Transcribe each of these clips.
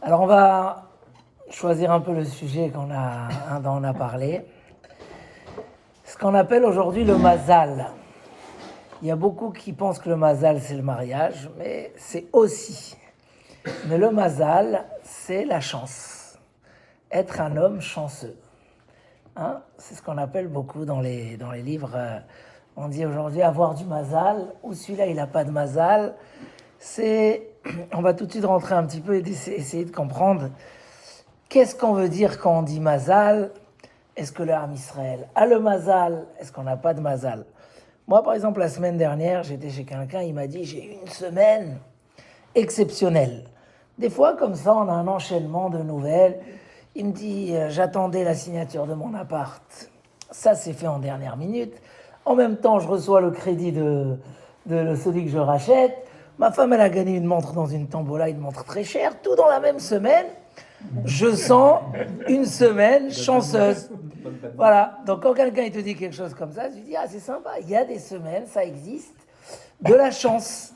Alors on va choisir un peu le sujet dont on a parlé. Ce qu'on appelle aujourd'hui le mazal. Il y a beaucoup qui pensent que le mazal c'est le mariage, mais c'est aussi. Mais le mazal, c'est la chance. Être un homme chanceux. C'est ce qu'on appelle beaucoup dans les livres. On dit aujourd'hui avoir du mazal, ou celui-là il n'a pas de mazal. On va tout de suite rentrer un petit peu et essayer de comprendre qu'est-ce qu'on veut dire quand on dit mazal. Est-ce que le Ham Israël a le mazal? Est-ce qu'on n'a pas de mazal? Moi, par exemple, la semaine dernière, j'étais chez quelqu'un, il m'a dit « J'ai eu une semaine exceptionnelle ». Des fois, comme ça, on a un enchaînement de nouvelles. Il me dit « J'attendais la signature de mon appart ». Ça, c'est fait en dernière minute. En même temps, je reçois le crédit de celui que je rachète. Ma femme, elle a gagné une montre dans une tombola, une montre très chère. Tout dans la même semaine. Je sens une semaine chanceuse. Voilà. Donc, quand quelqu'un il te dit quelque chose comme ça, tu dis, c'est sympa. Il y a des semaines, ça existe. De la chance.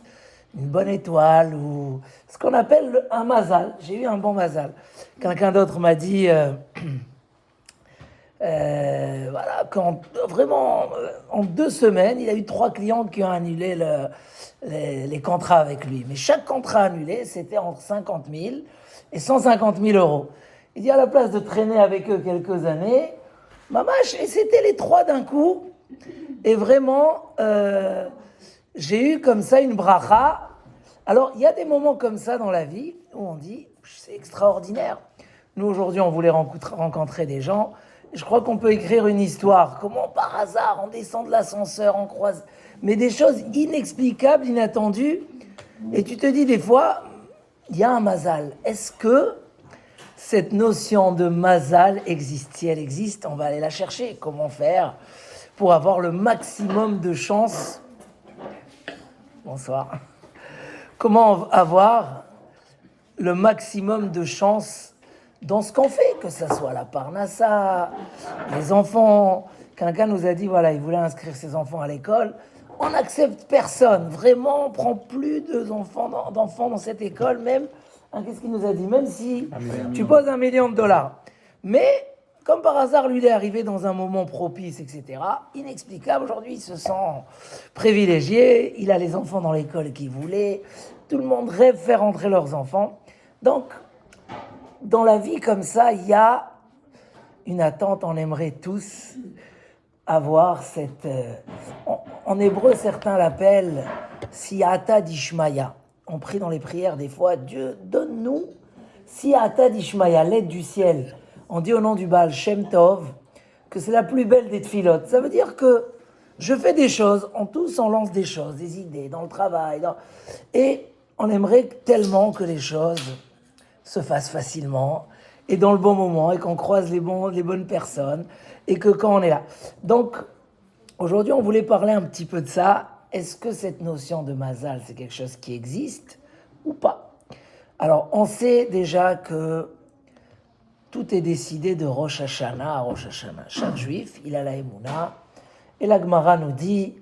Une bonne étoile ou ce qu'on appelle un mazal. J'ai eu un bon mazal. Quelqu'un d'autre m'a dit, voilà, vraiment, en 2 semaines, il a eu 3 clientes qui ont annulé les contrats avec lui. Mais chaque contrat annulé, c'était entre 50 000 et 150 000 euros. Il dit, à la place de traîner avec eux quelques années, mamache, et c'était les 3 d'un coup. Et vraiment, j'ai eu comme ça une bracha. Alors, il y a des moments comme ça dans la vie où on dit, c'est extraordinaire. Nous, aujourd'hui, on voulait rencontrer des gens. Je crois qu'on peut écrire une histoire. Comment, par hasard, on descend de l'ascenseur, on croise... Mais des choses inexplicables, inattendues. Et tu te dis des fois, il y a un mazal. Est-ce que cette notion de mazal existe? Si elle existe, on va aller la chercher. Comment faire pour avoir le maximum de chance? Bonsoir. Comment avoir le maximum de chance dans ce qu'on fait, que ce soit la parnassa, les enfants. Quelqu'un nous a dit, voilà, il voulait inscrire ses enfants à l'école. On n'accepte personne. Vraiment, on ne prend plus d'enfants dans cette école, même, qu'est-ce qu'il nous a dit? Même si tu poses $1 million. Mais, comme par hasard, lui, il est arrivé dans un moment propice, etc. Inexplicable. Aujourd'hui, il se sent privilégié. Il a les enfants dans l'école qu'il voulait. Tout le monde rêve faire entrer leurs enfants. Donc, dans la vie comme ça, il y a une attente. On aimerait tous avoir cette... En hébreu, certains l'appellent Siyata d'Ishmaya. On prie dans les prières des fois, Dieu, donne-nous Siyata d'Ishmaya, l'aide du ciel. On dit au nom du Baal Shem Tov que c'est la plus belle des tfilotes. Ça veut dire que je fais des choses, on lance des choses, des idées, dans le travail. Et on aimerait tellement que les choses se fassent facilement et dans le bon moment et qu'on croise les bonnes personnes et que quand on est là. Donc, aujourd'hui, on voulait parler un petit peu de ça. Est-ce que cette notion de mazal, c'est quelque chose qui existe ou pas? Alors, on sait déjà que tout est décidé de Rosh Hashanah à Rosh Hashanah. Chaque juif, il a la Emouna. Et la Gemara nous dit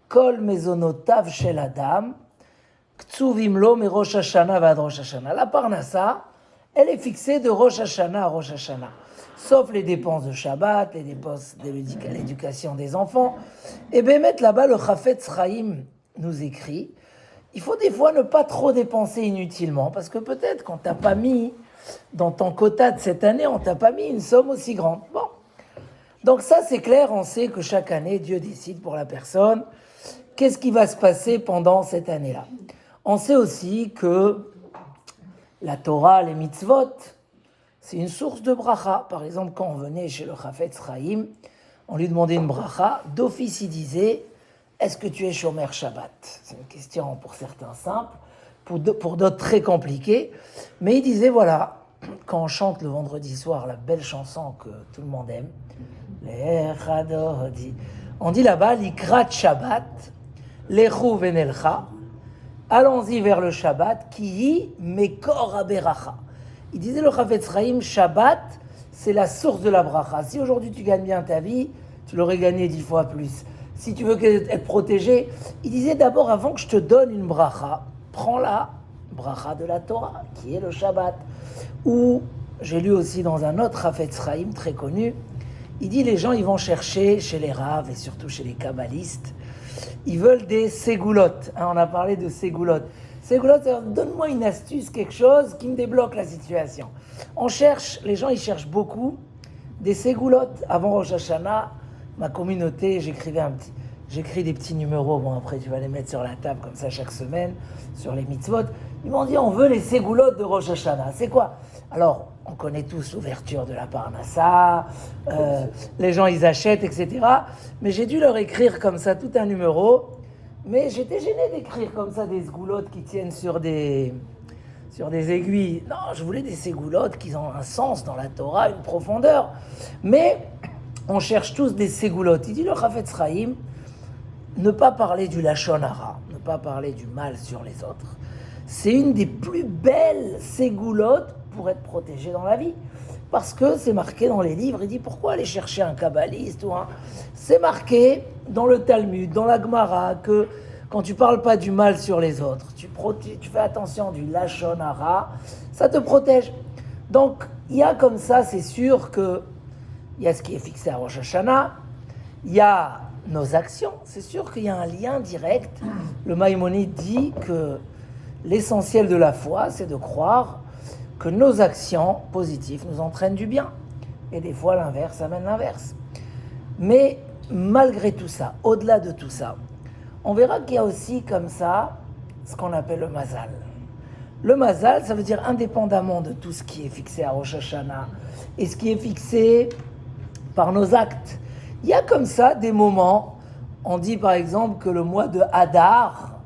Kol mezonotav shel adam ktsuvim lo me Rosh Hashanahvad Rosh Hashanah. La parnassa, elle est fixée de Rosh Hashanah à Rosh Hashanah. Sauf les dépenses de Shabbat, les dépenses de l'éducation des enfants. Et bien, mettre là-bas, le Chafetz Chaim nous écrit il faut des fois ne pas trop dépenser inutilement, parce que peut-être qu'on t'a pas mis dans ton quota de cette année, on t'a pas mis une somme aussi grande. Bon. Donc ça, c'est clair, on sait que chaque année, Dieu décide pour la personne qu'est-ce qui va se passer pendant cette année-là. On sait aussi que la Torah, les mitzvot, c'est une source de bracha. Par exemple, quand on venait chez le Chafetz Chaim, on lui demandait une bracha. D'office, il disait « Est-ce que tu es Shomer Shabbat ?» C'est une question pour certains simple, pour d'autres très compliquée. Mais il disait, voilà, quand on chante le vendredi soir la belle chanson que tout le monde aime, on dit là-bas « Likrat Shabbat, lechu venelcha » allons-y vers le Shabbat, ki mekor aberacha. Il disait le Chafetz Chaim, Shabbat, c'est la source de la bracha. Si aujourd'hui tu gagnes bien ta vie, tu l'aurais gagné 10 fois plus. Si tu veux être protégé, il disait d'abord, avant que je te donne une bracha, prends-la, bracha de la Torah, qui est le Shabbat. Ou, j'ai lu aussi dans un autre Hafetz Chaim très connu, il dit les gens ils vont chercher chez les raves et surtout chez les kabbalistes, ils veulent des ségoulottes. On a parlé de ségoulottes. Ségoulottes, donne-moi une astuce, quelque chose qui me débloque la situation. Les gens ils cherchent beaucoup des ségoulottes. Avant Rosh Hashanah, ma communauté, j'écris des petits numéros. Bon, après, tu vas les mettre sur la table comme ça chaque semaine, sur les mitzvot. Ils m'ont dit, on veut les ségoulottes de Rosh Hashanah. C'est quoi? Alors, on connaît tous l'ouverture de la Parnassa, les gens, ils achètent, etc. Mais j'ai dû leur écrire comme ça tout un numéro. Mais j'étais gêné d'écrire comme ça des ségoulottes qui tiennent sur des aiguilles. Non, je voulais des ségoulottes qui ont un sens dans la Torah, une profondeur. Mais on cherche tous des ségoulottes. Il dit le Hafetz Chaim, ne pas parler du Lachon Hara, ne pas parler du mal sur les autres. C'est une des plus belles ségoulottes pour être protégé dans la vie. Parce que c'est marqué dans les livres, il dit pourquoi aller chercher un kabbaliste ou un... C'est marqué dans le Talmud, dans la Gemara, que quand tu parles pas du mal sur les autres, tu fais attention du Lachon Hara, ça te protège. Donc, il y a comme ça, c'est sûr que il y a ce qui est fixé à Rosh Hashanah, il y a nos actions, c'est sûr qu'il y a un lien direct. Le Maïmonide dit que l'essentiel de la foi, c'est de croire que nos actions positives nous entraînent du bien. Et des fois, l'inverse amène l'inverse. Mais malgré tout ça, au-delà de tout ça, on verra qu'il y a aussi comme ça ce qu'on appelle le mazal. Le mazal, ça veut dire indépendamment de tout ce qui est fixé à Rosh Hashanah et ce qui est fixé par nos actes. Il y a comme ça des moments, on dit par exemple que le mois de Hadar,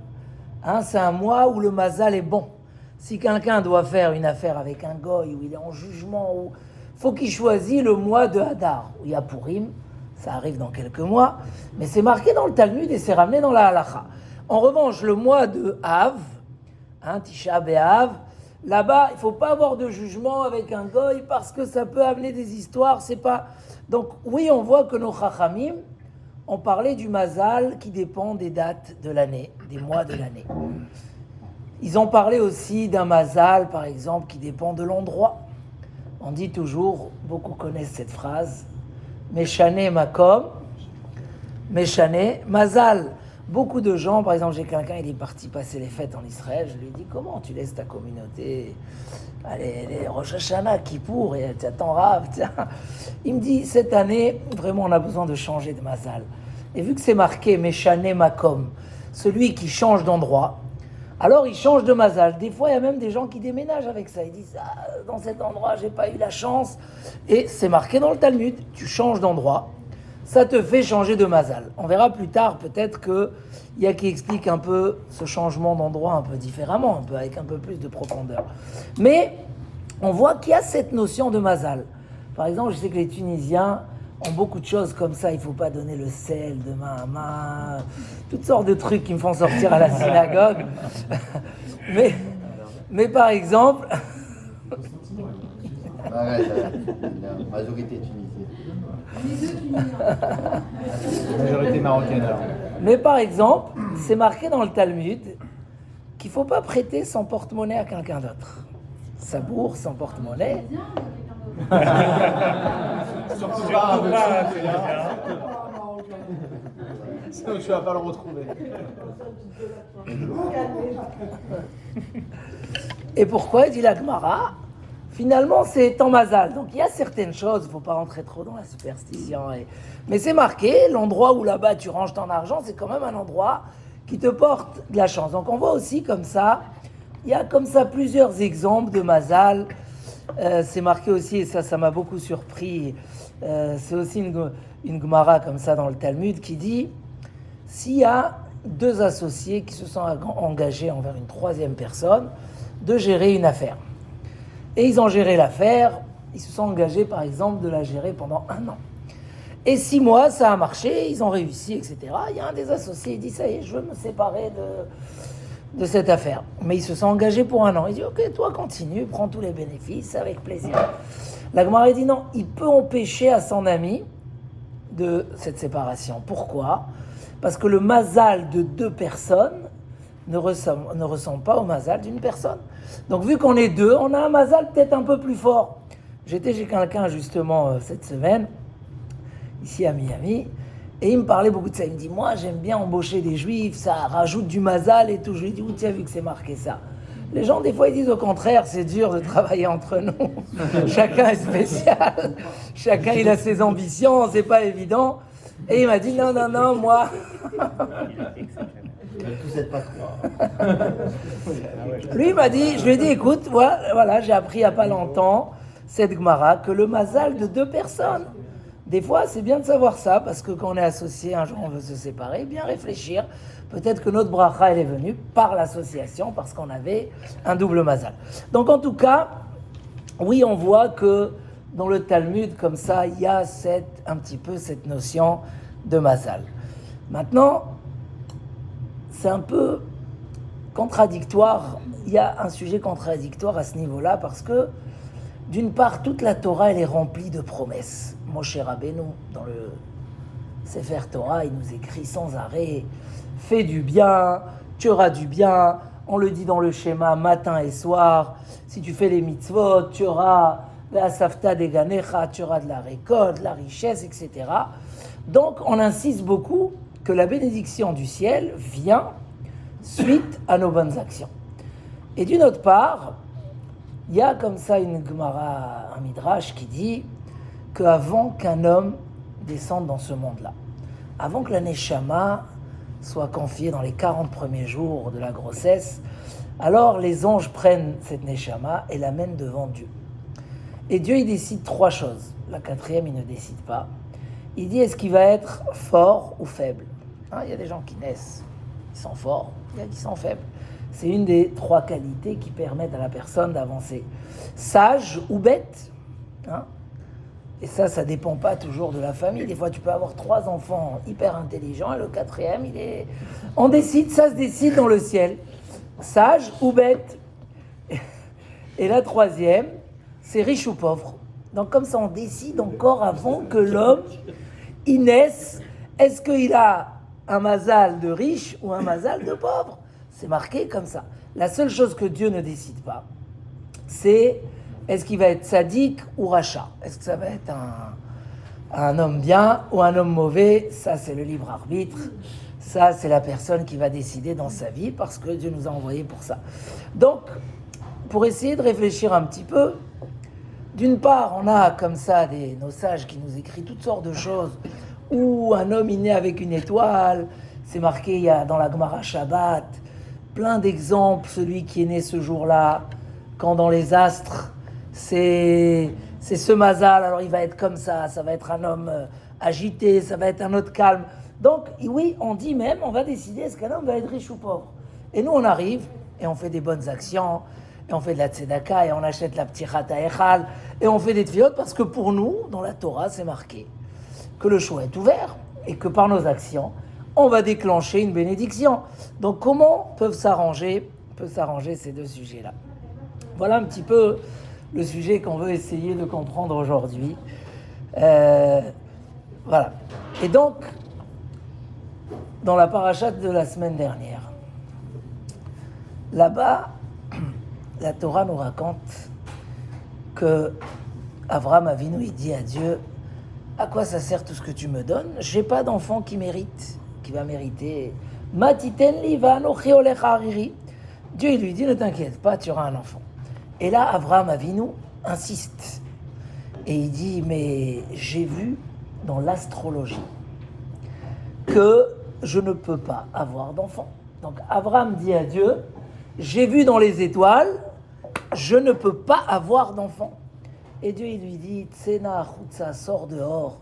c'est un mois où le mazal est bon. Si quelqu'un doit faire une affaire avec un goy, où il est en jugement, faut qu'il choisisse le mois de Hadar, où il y a Purim, ça arrive dans quelques mois, mais c'est marqué dans le Talmud et c'est ramené dans la Halacha. En revanche, le mois de Av, Tisha B'Av, là-bas, il ne faut pas avoir de jugement avec un goy parce que ça peut amener des histoires, c'est pas... Donc oui, on voit que nos Chachamim ont parlé du mazal qui dépend des dates de l'année, des mois de l'année. Ils ont parlé aussi d'un mazal, par exemple, qui dépend de l'endroit. On dit toujours, beaucoup connaissent cette phrase, Meshane Makom, Meshane Mazal. Beaucoup de gens, par exemple, j'ai quelqu'un, il est parti passer les fêtes en Israël, je lui ai dit, comment tu laisses ta communauté, les Rosh Hashanah, Kippour, et tu attends Rav, tiens. Il me dit, cette année, vraiment, on a besoin de changer de Mazal. Et vu que c'est marqué Meshane Makom, celui qui change d'endroit, alors il change de Mazal. Des fois, il y a même des gens qui déménagent avec ça. Ils disent, dans cet endroit, j'ai pas eu la chance. Et c'est marqué dans le Talmud, tu changes d'endroit, ça te fait changer de Mazal. On verra plus tard, peut-être qu'il y a qui explique un peu ce changement d'endroit un peu différemment, avec un peu plus de profondeur. Mais on voit qu'il y a cette notion de Mazal. Par exemple, je sais que les Tunisiens ont beaucoup de choses comme ça, il ne faut pas donner le sel de main à main, toutes sortes de trucs qui me font sortir à la synagogue. mais par exemple... Arrête, la majorité tunisienne. Majorité marocaine alors. Mais par exemple, c'est marqué dans le Talmud qu'il ne faut pas prêter son porte-monnaie à quelqu'un d'autre. Sa bourse, son porte-monnaie... Surtout pas sinon tu vas pas le retrouver. Et pourquoi, dit la Gemara, finalement c'est en Mazal. Donc il y a certaines choses, il ne faut pas rentrer trop dans la superstition. Mais c'est marqué, l'endroit où là-bas tu ranges ton argent, c'est quand même un endroit qui te porte de la chance. Donc on voit aussi comme ça, il y a comme ça plusieurs exemples de Mazal. C'est marqué aussi, et ça m'a beaucoup surpris, c'est aussi une Gemara comme ça dans le Talmud qui dit, s'il y a deux associés qui se sont engagés envers une troisième personne de gérer une affaire, et ils ont géré l'affaire, ils se sont engagés par exemple de la gérer pendant 1 an, et 6 mois ça a marché, ils ont réussi, etc. Il y a un des associés, il dit, ça y est, je veux me séparer de cette affaire. Mais ils se sont engagés pour 1 an. Il dit, ok, toi continue, prends tous les bénéfices, avec plaisir. La Gemara dit non, il peut empêcher à son ami de cette séparation. Pourquoi ? Parce que le mazal de 2 personnes ne ressemble pas au mazal d'une personne. Donc vu qu'on est deux, on a un mazal peut-être un peu plus fort. J'étais chez quelqu'un justement cette semaine, ici à Miami, et il me parlait beaucoup de ça. Il me dit, moi j'aime bien embaucher des juifs, ça rajoute du mazal et tout. Je lui ai dit, où tu as vu que c'est marqué ça? Les gens des fois ils disent au contraire, c'est dur de travailler entre nous. Chacun est spécial, chacun il a ses ambitions, c'est pas évident. Et il m'a dit, non, moi... Tous êtes pas trois. Lui m'a dit, je lui ai dit, écoute, voilà, j'ai appris il n'y a pas longtemps, cette Gemara, que le mazal de deux personnes. Des fois, c'est bien de savoir ça, parce que quand on est associé, un jour on veut se séparer, bien réfléchir. Peut-être que notre bracha, elle est venue par l'association, parce qu'on avait un double mazal. Donc en tout cas, oui, on voit que dans le Talmud, comme ça, il y a un petit peu cette notion de mazal. Maintenant, c'est un peu contradictoire. Il y a un sujet contradictoire à ce niveau-là, parce que, d'une part, toute la Torah, elle est remplie de promesses. Moshe Rabbeinu, dans le Sefer Torah, il nous écrit sans arrêt, fais du bien, tu auras du bien. On le dit dans le schéma matin et soir. Si tu fais les mitzvot, tu auras la safta des ganecha, tu auras de la récolte, la richesse, etc. Donc, on insiste beaucoup que la bénédiction du ciel vient suite à nos bonnes actions. Et d'une autre part, il y a comme ça une Gemara, un Midrash qui dit qu'avant qu'un homme descende dans ce monde-là, avant que la Neshama soit confiée dans les 40 premiers jours de la grossesse, alors les anges prennent cette Neshama et l'amènent devant Dieu. Et Dieu, il décide trois choses. La quatrième, il ne décide pas. Il dit, est-ce qu'il va être fort ou faible? Il y a des gens qui naissent, ils sont forts, il y a qui sont faibles. C'est une des trois qualités qui permettent à la personne d'avancer. Sage ou bête. Et ça dépend pas toujours de la famille. Des fois, tu peux avoir 3 enfants hyper intelligents et le quatrième, il est... On décide, ça se décide dans le ciel. Sage ou bête. Et la troisième, c'est riche ou pauvre. Donc comme ça, on décide encore avant que l'homme, il naisse. Est-ce qu'il a un mazal de riche ou un mazal de pauvre? C'est marqué comme ça. La seule chose que Dieu ne décide pas, c'est est-ce qu'il va être sadique ou rachat? Est-ce que ça va être un homme bien ou un homme mauvais? Ça, c'est le libre arbitre. Ça, c'est la personne qui va décider dans sa vie parce que Dieu nous a envoyés pour ça. Donc, pour essayer de réfléchir un petit peu, d'une part, on a comme ça nos sages qui nous écrivent toutes sortes de choses où un homme est né avec une étoile. C'est marqué, il y a dans la Gemara Shabbat, plein d'exemples, celui qui est né ce jour-là, quand dans les astres, c'est ce mazal, alors il va être comme ça va être un homme agité, ça va être un autre calme. Donc oui, on dit même, on va décider est-ce qu'un homme va être riche ou pauvre. Et nous on arrive, et on fait des bonnes actions, et on fait de la tzedaka, et on achète la ptichata echal, et on fait des tefillot, parce que pour nous, dans la Torah, c'est marqué que le choix est ouvert, et que par nos actions, on va déclencher une bénédiction. Donc comment peuvent s'arranger ces deux sujets-là? Voilà un petit peu le sujet qu'on veut essayer de comprendre aujourd'hui. Voilà. Et donc, dans la parachate de la semaine dernière, là-bas, la Torah nous raconte que Abraham Avinu, il dit à Dieu, à quoi ça sert tout ce que tu me donnes? J'ai pas d'enfant qui va mériter. Matiten li va'anochi olech hariri. Dieu il lui dit, ne t'inquiète pas, tu auras un enfant. Et là, Abraham Avinu insiste. Et il dit, mais j'ai vu dans l'astrologie que je ne peux pas avoir d'enfant. Donc Abraham dit à Dieu, j'ai vu dans les étoiles, je ne peux pas avoir d'enfant. Et Dieu il lui dit, Tsena Chutza, sors dehors,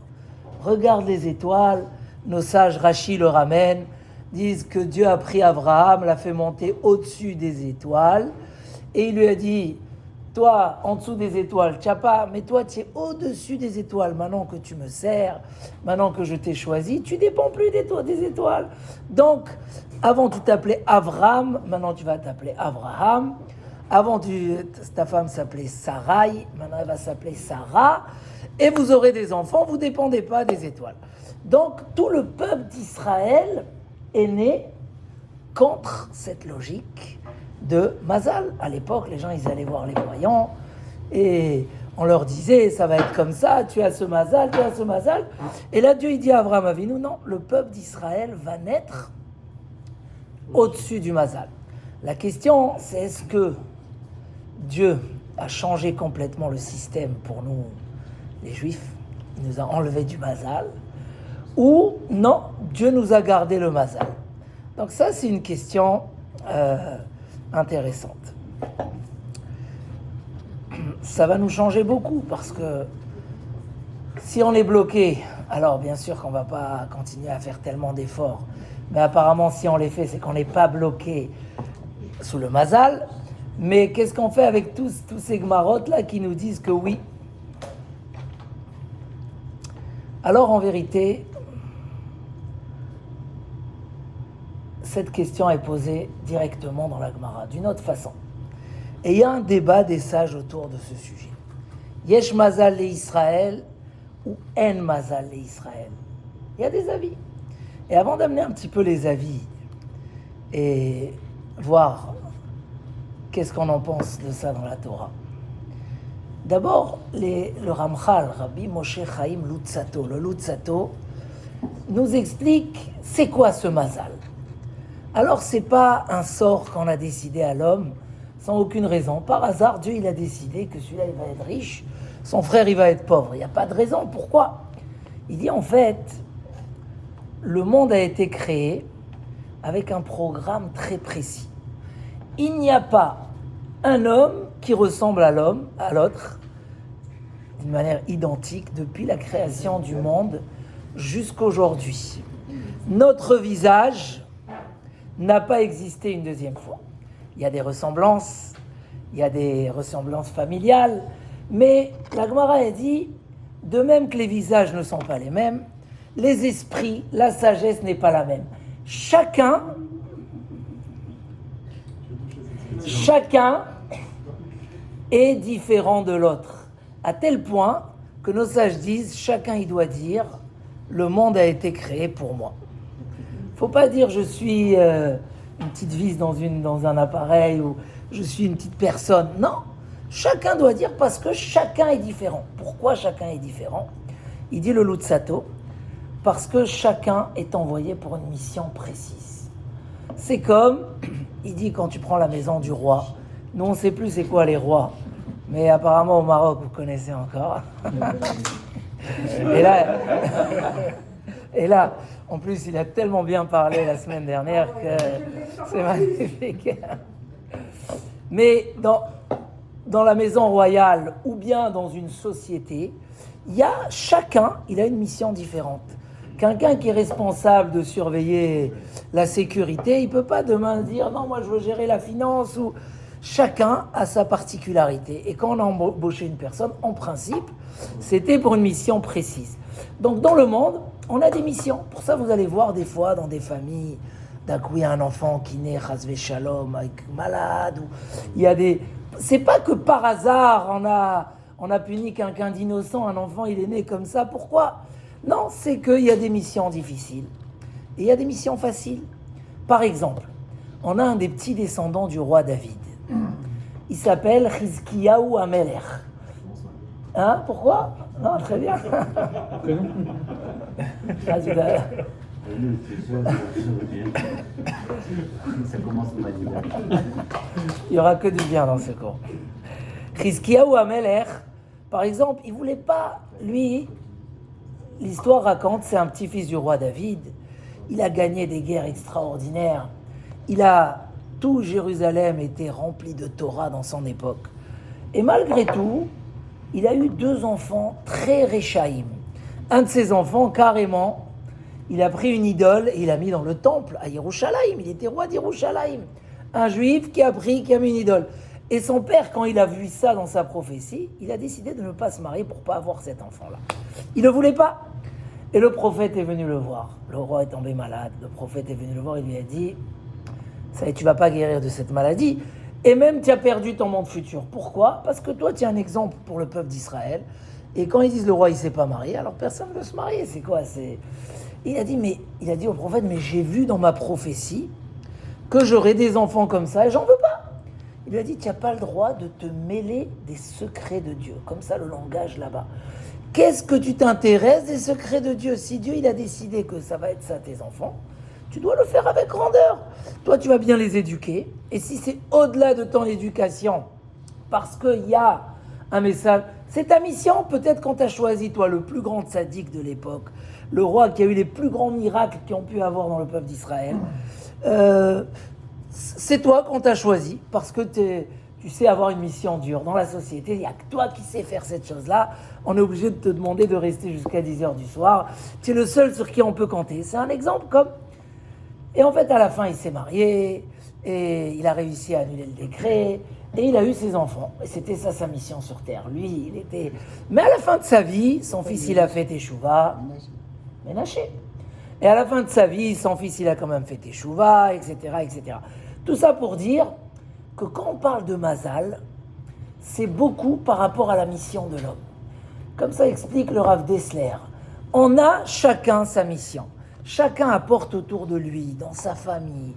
regarde les étoiles. Nos sages, Rashi le ramène, disent que Dieu a pris Abraham, l'a fait monter au-dessus des étoiles, et il lui a dit, toi, en dessous des étoiles, tu n'as pas, mais toi, tu es au-dessus des étoiles. Maintenant que tu me sers, maintenant que je t'ai choisi, tu ne dépends plus des étoiles. Donc, avant, tu t'appelais Avram, maintenant, tu vas t'appeler Abraham. Avant, ta femme s'appelait Sarai, maintenant, elle va s'appeler Sarah. Et vous aurez des enfants, vous ne dépendez pas des étoiles. Donc, tout le peuple d'Israël est né contre cette logique de Mazal. À l'époque, les gens, ils allaient voir les voyants et on leur disait, ça va être comme ça, tu as ce Mazal, tu as ce Mazal. Et là, Dieu, il dit à Abraham Avinu, non, le peuple d'Israël va naître au-dessus du Mazal. La question, c'est est-ce que Dieu a changé complètement le système pour nous, les Juifs, il nous a enlevé du Mazal, ou non, Dieu nous a gardé le Mazal. Donc ça, c'est une question intéressante. Ça va nous changer beaucoup, parce que si on est bloqué, alors bien sûr qu'on ne va pas continuer à faire tellement d'efforts, mais apparemment si on les fait, c'est qu'on n'est pas bloqué sous le Mazal. Mais qu'est-ce qu'on fait avec tous ces gmarotes là qui nous disent que oui? Alors en vérité, cette question est posée directement dans la Gemara, d'une autre façon. Et il y a un débat des sages autour de ce sujet. Yesh mazal le Israël ou en mazal le Israël. Il y a des avis. Et avant d'amener un petit peu les avis et voir qu'est-ce qu'on en pense de ça dans la Torah. D'abord, le Ramchal, Rabbi Moshe Chaim Lutzato, le Lutzato, nous explique c'est quoi ce mazal. Alors, c'est pas un sort qu'on a décidé à l'homme sans aucune raison. Par hasard, Dieu il a décidé que celui-là il va être riche, son frère il va être pauvre. Il n'y a pas de raison. Pourquoi? Il dit en fait, le monde a été créé avec un programme très précis. Il n'y a pas un homme qui ressemble à l'autre, d'une manière identique depuis la création du monde jusqu'aujourd'hui. Notre visage n'a pas existé une deuxième fois. Il y a des ressemblances, familiales, mais la Gemara a dit, de même que les visages ne sont pas les mêmes, les esprits, la sagesse n'est pas la même. Chacun est différent de l'autre, à tel point que nos sages disent, chacun il doit dire, le monde a été créé pour moi. Faut pas dire je suis une petite vis dans un appareil ou je suis une petite personne. Non, chacun doit dire parce que chacun est différent. Pourquoi chacun est différent? Il dit le Lutzato, parce que chacun est envoyé pour une mission précise. C'est comme, il dit quand tu prends la maison du roi, nous on ne sait plus c'est quoi les rois, mais apparemment au Maroc vous connaissez encore. Et là, en plus, il a tellement bien parlé la semaine dernière que c'est magnifique. Mais dans la maison royale ou bien dans une société, chacun il a une mission différente. Quelqu'un qui est responsable de surveiller la sécurité, il ne peut pas demain dire « Non, moi je veux gérer la finance » ou chacun a sa particularité. Et quand on a embauché une personne, en principe, c'était pour une mission précise. Donc dans le monde, on a des missions. Pour ça, vous allez voir des fois dans des familles, d'un coup, il y a un enfant qui naît, chasvé shalom, malade. C'est pas que par hasard, on a puni quelqu'un d'innocent, un enfant, il est né comme ça. Pourquoi? Non, c'est qu'il y a des missions difficiles. Et il y a des missions faciles. Par exemple, on a un des petits descendants du roi David. Il s'appelle Chizkiyahu Amelech. Hein? Pourquoi? Non, très bien. Ça commence mal. Il n'y aura que du bien dans ce cours. Chizkiyahu Amelech, par exemple, il ne voulait pas, lui, l'histoire raconte, c'est un petit-fils du roi David. Il a gagné des guerres extraordinaires. Tout Jérusalem était rempli de Torah dans son époque. Et malgré tout, il a eu 2 enfants très réchaïm. Un de ses enfants, carrément, il a pris une idole et il l'a mis dans le temple à Yerushalayim. Il était roi d'Yerushalayim. Un juif qui a mis une idole. Et son père, quand il a vu ça dans sa prophétie, il a décidé de ne pas se marier pour ne pas avoir cet enfant-là. Il ne voulait pas. Et le prophète est venu le voir. Le roi est tombé malade. Le prophète est venu le voir. Il lui a dit, ça y est, tu ne vas pas guérir de cette maladie. Et même, tu as perdu ton monde futur. Pourquoi? Parce que toi, tu es un exemple pour le peuple d'Israël. Et quand ils disent le roi, il ne s'est pas marié, alors personne ne veut se marier. C'est quoi? Il a dit au prophète, mais j'ai vu dans ma prophétie que j'aurai des enfants comme ça et j'en veux pas. Il lui a dit, tu n'as pas le droit de te mêler des secrets de Dieu. Comme ça, le langage là-bas. Qu'est-ce que tu t'intéresses des secrets de Dieu? Si Dieu, il a décidé que ça va être ça, tes enfants, tu dois le faire avec grandeur. Toi, tu vas bien les éduquer. Et si c'est au-delà de ton éducation, parce qu'il y a un message, c'est ta mission. Peut-être quand tu as choisi, toi, le plus grand sadique de l'époque, le roi qui a eu les plus grands miracles qui ont pu avoir dans le peuple d'Israël, c'est toi qu'on t'a choisi, parce que tu sais avoir une mission dure. Dans la société, il n'y a que toi qui sais faire cette chose-là. On est obligé de te demander de rester jusqu'à 10h du soir. Tu es le seul sur qui on peut compter. C'est un exemple comme... Et en fait, à la fin, il s'est marié, et il a réussi à annuler le décret, et il a eu ses enfants. Et c'était ça sa mission sur Terre. Lui, il était... Mais à la fin de sa vie, son fils, il a fait Teshuvah, Ménaché. Et à la fin de sa vie, son fils, il a quand même fait Teshuvah, etc., etc. Tout ça pour dire que quand on parle de Mazal, c'est beaucoup par rapport à la mission de l'homme. Comme ça explique le Rav Dessler. On a chacun sa mission. Chacun apporte autour de lui, dans sa famille,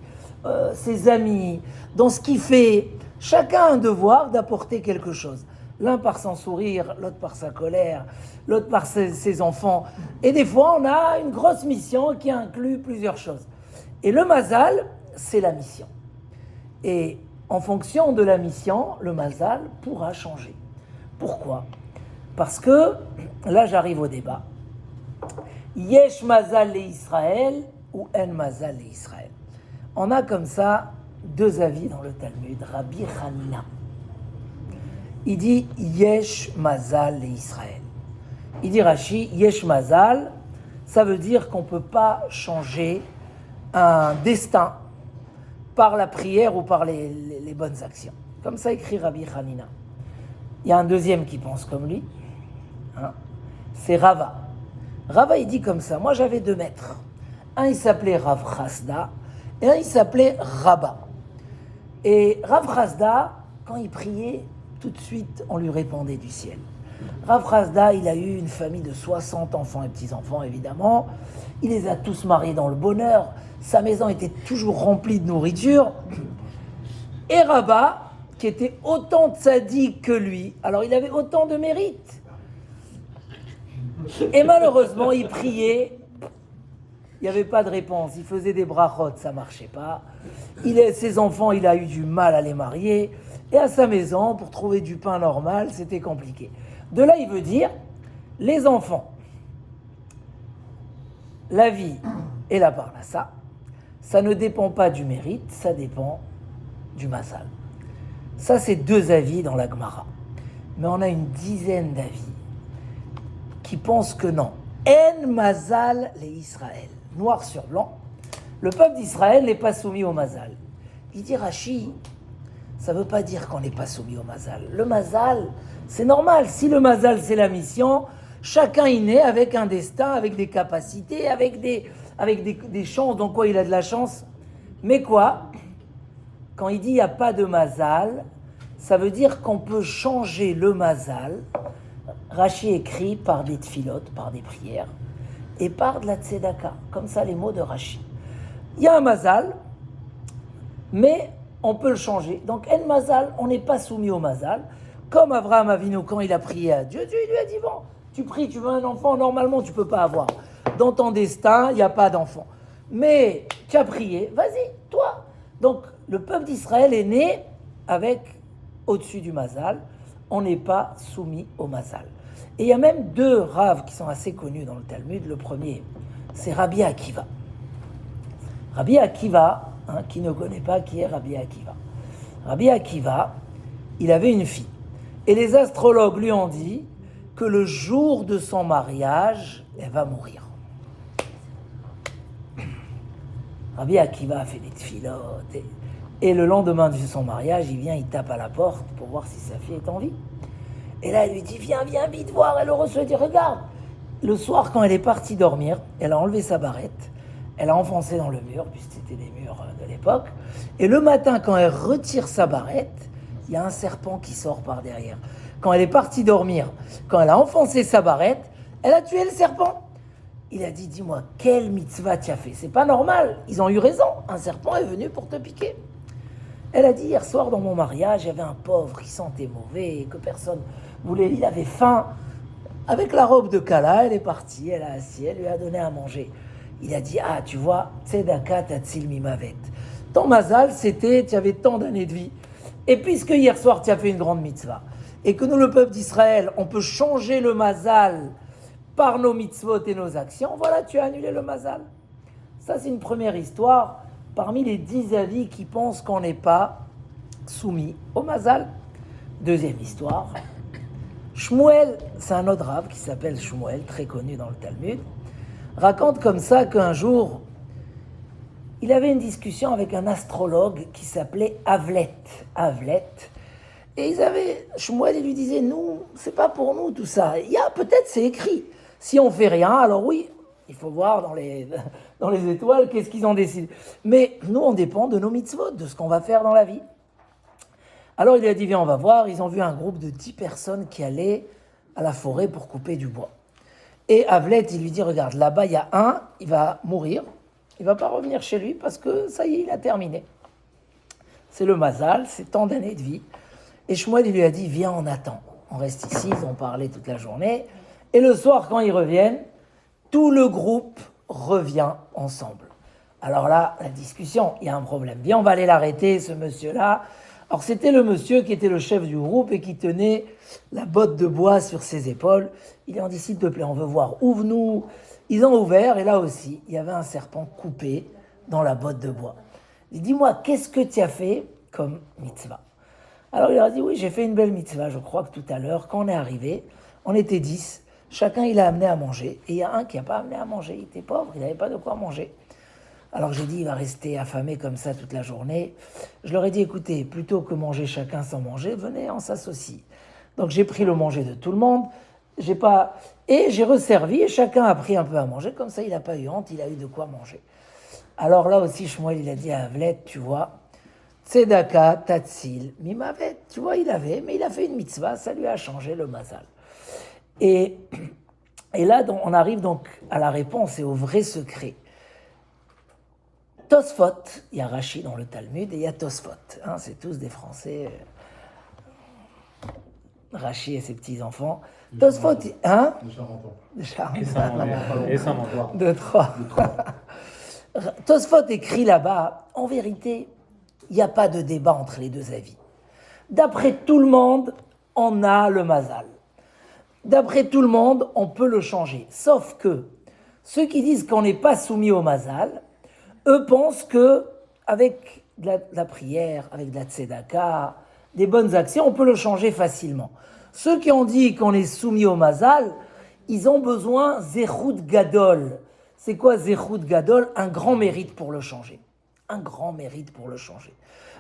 ses amis, dans ce qu'il fait. Chacun a un devoir d'apporter quelque chose. L'un par son sourire, l'autre par sa colère, l'autre par ses enfants. Et des fois, on a une grosse mission qui inclut plusieurs choses. Et le Mazal, c'est la mission. Et en fonction de la mission, le Mazal pourra changer. Pourquoi? Parce que, là j'arrive au débat, Yesh Mazal le Israël ou En Mazal le Israël. On a comme ça deux avis dans le Talmud. Rabbi Hanina, il dit Yesh Mazal le Israël. Il dit Rashi, Yesh Mazal, ça veut dire qu'on ne peut pas changer un destin par la prière ou par les bonnes actions. Comme ça écrit Rabbi Hanina. Il y a un deuxième qui pense comme lui, c'est Rava. Rava, il dit comme ça, moi j'avais 2 maîtres. Un, il s'appelait Rav Chasda, et un, il s'appelait Rabba. Et Rav Chasda, quand il priait, tout de suite, on lui répondait du ciel. Rav Chasda, il a eu une famille de 60 enfants et petits-enfants, évidemment. Il les a tous mariés dans le bonheur. Sa maison était toujours remplie de nourriture. Et Rabba, qui était autant tzaddik que lui, alors il avait autant de mérite. Et malheureusement, il priait, il n'y avait pas de réponse. Il faisait des brachot, ça ne marchait pas. Ses enfants, il a eu du mal à les marier. Et à sa maison, pour trouver du pain normal, c'était compliqué. De là, il veut dire, les enfants, la vie et la parnassa, ça ne dépend pas du mérite, ça dépend du mazal. Ça, c'est 2 avis dans la Gemara. Mais on a une dizaine d'avis qui pensent que non. En mazal les Israël. Noir sur blanc, le peuple d'Israël n'est pas soumis au mazal. Il dit Rashi, ça ne veut pas dire qu'on n'est pas soumis au mazal. Le mazal, c'est normal. Si le mazal, c'est la mission, chacun est né avec un destin, avec des capacités, avec des chances. Donc quoi, il a de la chance. Mais quoi? Quand il dit il n'y a pas de mazal, ça veut dire qu'on peut changer le mazal. Rashi écrit par des tfilotes, par des prières, et par de la tzedaka. Comme ça, les mots de Rashi. Il y a un mazal, mais on peut le changer. Donc, en mazal, on n'est pas soumis au mazal. Comme Abraham Avinu, quand il a prié à Dieu, Dieu lui a dit, bon, tu pries, tu veux un enfant, normalement, tu ne peux pas avoir. Dans ton destin, il n'y a pas d'enfant. Mais tu as prié, vas-y, toi. Donc, le peuple d'Israël est né avec, au-dessus du mazal, on n'est pas soumis au mazal. Et il y a même 2 raves qui sont assez connus dans le Talmud. Le premier, c'est Rabbi Akiva. Rabbi Akiva, qui ne connaît pas qui est Rabbi Akiva. Rabbi Akiva, il avait une fille. Et les astrologues lui ont dit que le jour de son mariage, elle va mourir. Rabbi Akiva a fait des tfilotes. Et le lendemain de son mariage, il vient, il tape à la porte pour voir si sa fille est en vie. Et là, elle lui dit, viens vite voir. Elle le reçoit, elle dit, regarde. Le soir, quand elle est partie dormir, elle a enlevé sa barrette, elle a enfoncé dans le mur, puisque c'était des murs de l'époque. Et le matin, quand elle retire sa barrette, il y a un serpent qui sort par derrière. Quand elle est partie dormir, quand elle a enfoncé sa barrette, elle a tué le serpent. Il a dit, dis-moi, quelle mitzvah tu as fait? C'est pas normal, ils ont eu raison, un serpent est venu pour te piquer. Elle a dit, hier soir dans mon mariage, il y avait un pauvre qui sentait mauvais, que personne voulait, il avait faim. Avec la robe de Kala, elle est partie, elle a assis, elle lui a donné à manger. Il a dit, ah, tu vois, tzedaka tatzil mimavet. Ton mazal, c'était, tu avais tant d'années de vie. Et puisque hier soir, tu as fait une grande mitzvah, et que nous, le peuple d'Israël, on peut changer le mazal par nos mitzvot et nos actions, voilà, tu as annulé le mazal. Ça, c'est une première histoire parmi les 10 avis qui pensent qu'on n'est pas soumis au mazal. Deuxième histoire. Shmuel, c'est un autre rave qui s'appelle Shmuel, très connu dans le Talmud, raconte comme ça qu'un jour, il avait une discussion avec un astrologue qui s'appelait Avlet. Et Shmuel, il lui disait, nous, c'est pas pour nous tout ça. Il y a peut-être, c'est écrit. Si on fait rien, alors oui, il faut voir dans les étoiles qu'est-ce qu'ils ont décidé. Mais nous, on dépend de nos mitzvot, de ce qu'on va faire dans la vie. Alors il a dit, viens, on va voir. Ils ont vu un groupe de 10 personnes qui allaient à la forêt pour couper du bois. Et Avlet, il lui dit, regarde, là-bas, il y a un, il va mourir. Il ne va pas revenir chez lui parce que ça y est, il a terminé. C'est le mazal, c'est tant d'années de vie. Et Shmuel, il lui a dit, viens, on attend. On reste ici, ils ont parlé toute la journée. Et le soir, quand ils reviennent, tout le groupe revient ensemble. Alors là, la discussion, il y a un problème. Viens, on va aller l'arrêter, ce monsieur-là. Alors c'était le monsieur qui était le chef du groupe et qui tenait la botte de bois sur ses épaules. Il lui a dit, s'il te plaît, on veut voir, ouvre-nous. Ils ont ouvert et là aussi, il y avait un serpent coupé dans la botte de bois. Il dit, dis-moi, qu'est-ce que tu as fait comme mitzvah? Alors il leur a dit, oui, j'ai fait une belle mitzvah. Je crois que tout à l'heure, quand on est arrivé, on était 10. Chacun, il a amené à manger. Et il y a un qui n'a pas amené à manger. Il était pauvre, il n'avait pas de quoi manger. Alors j'ai dit, il va rester affamé comme ça toute la journée. Je leur ai dit, écoutez, plutôt que manger chacun sans manger, venez, on s'associe. Donc j'ai pris le manger de tout le monde. Et j'ai resservi et chacun a pris un peu à manger. Comme ça, il n'a pas eu honte, il a eu de quoi manger. Alors là aussi, Shmuel, il a dit à Avlet, tu vois, tzedaka, tatzil, mimavet. Tu vois, mais il a fait une mitzvah, ça lui a changé le mazal. Et là, on arrive donc à la réponse et au vrai secret. Tosfot, il y a Rashi dans le Talmud et il y a Tosfot. C'est tous des Français. Rashi et ses petits-enfants. Tosfot, De Charenton. Et sans mentor. De trois. Tosfot écrit là-bas, en vérité, il n'y a pas de débat entre les deux avis. D'après tout le monde, on a le mazal. D'après tout le monde, on peut le changer. Sauf que ceux qui disent qu'on n'est pas soumis au mazal, eux pensent que avec de la prière, avec de la tzedaka, des bonnes actions, on peut le changer facilement. Ceux qui ont dit qu'on est soumis au mazal, ils ont besoin zechut gadol. C'est quoi zechut gadol? Un grand mérite pour le changer. Un grand mérite pour le changer.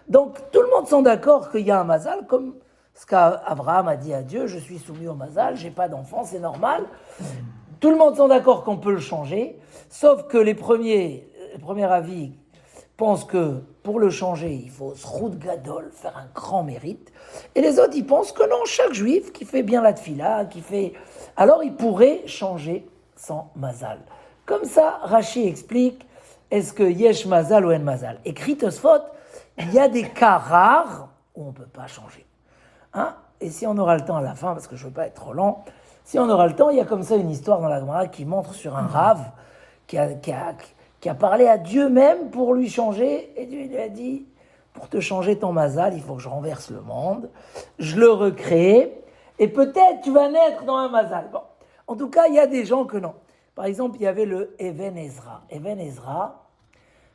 Donc tout le monde sont d'accord qu'il y a un mazal, comme ce qu'Abraham a dit à Dieu, je suis soumis au mazal, j'ai pas d'enfant, c'est normal. Tout le monde sont d'accord qu'on peut le changer, sauf que les premiers avis pensent que pour le changer, il faut zechut gadol, faire un grand mérite. Et les autres, ils pensent que non, chaque juif qui fait bien la tfila, alors il pourrait changer sans mazal. Comme ça, Rashi explique, est-ce que yesh mazal ou en mazal? Écrit Tosfot, il y a des cas rares où on ne peut pas changer. Et si on aura le temps à la fin, parce que je ne veux pas être trop lent, si on aura le temps, il y a comme ça une histoire dans la Gemara qui montre sur un rave qui a parlé à Dieu même pour lui changer, et Dieu lui a dit, pour te changer ton mazal, il faut que je renverse le monde, je le recrée, et peut-être tu vas naître dans un mazal. Bon, en tout cas, il y a des gens que non. Par exemple, il y avait le Even Ezra. Even Ezra,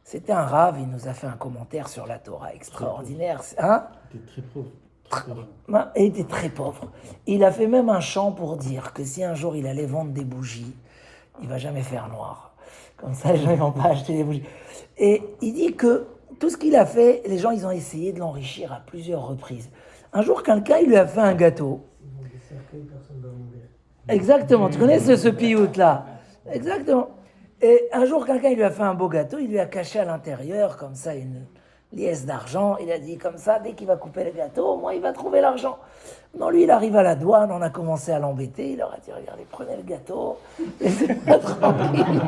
c'était un rave, il nous a fait un commentaire sur la Torah extraordinaire. Il était très pauvre. Il était très pauvre. Il a fait même un chant pour dire que si un jour il allait vendre des bougies, il ne va jamais faire noir. Comme ça, les gens ne vont pas acheter des bougies. Et il dit que tout ce qu'il a fait, les gens ils ont essayé de l'enrichir à plusieurs reprises. Un jour, quelqu'un il lui a fait un gâteau. Exactement, tu connais ce piout-là? Exactement. Et un jour, quelqu'un il lui a fait un beau gâteau, il lui a caché à l'intérieur, comme ça, une liesse d'argent. Il a dit comme ça, dès qu'il va couper le gâteau, moi, il va trouver l'argent. Non, lui, il arrive à la douane, on a commencé à l'embêter. Il leur a dit, regardez, prenez le gâteau, laissez-moi tranquille.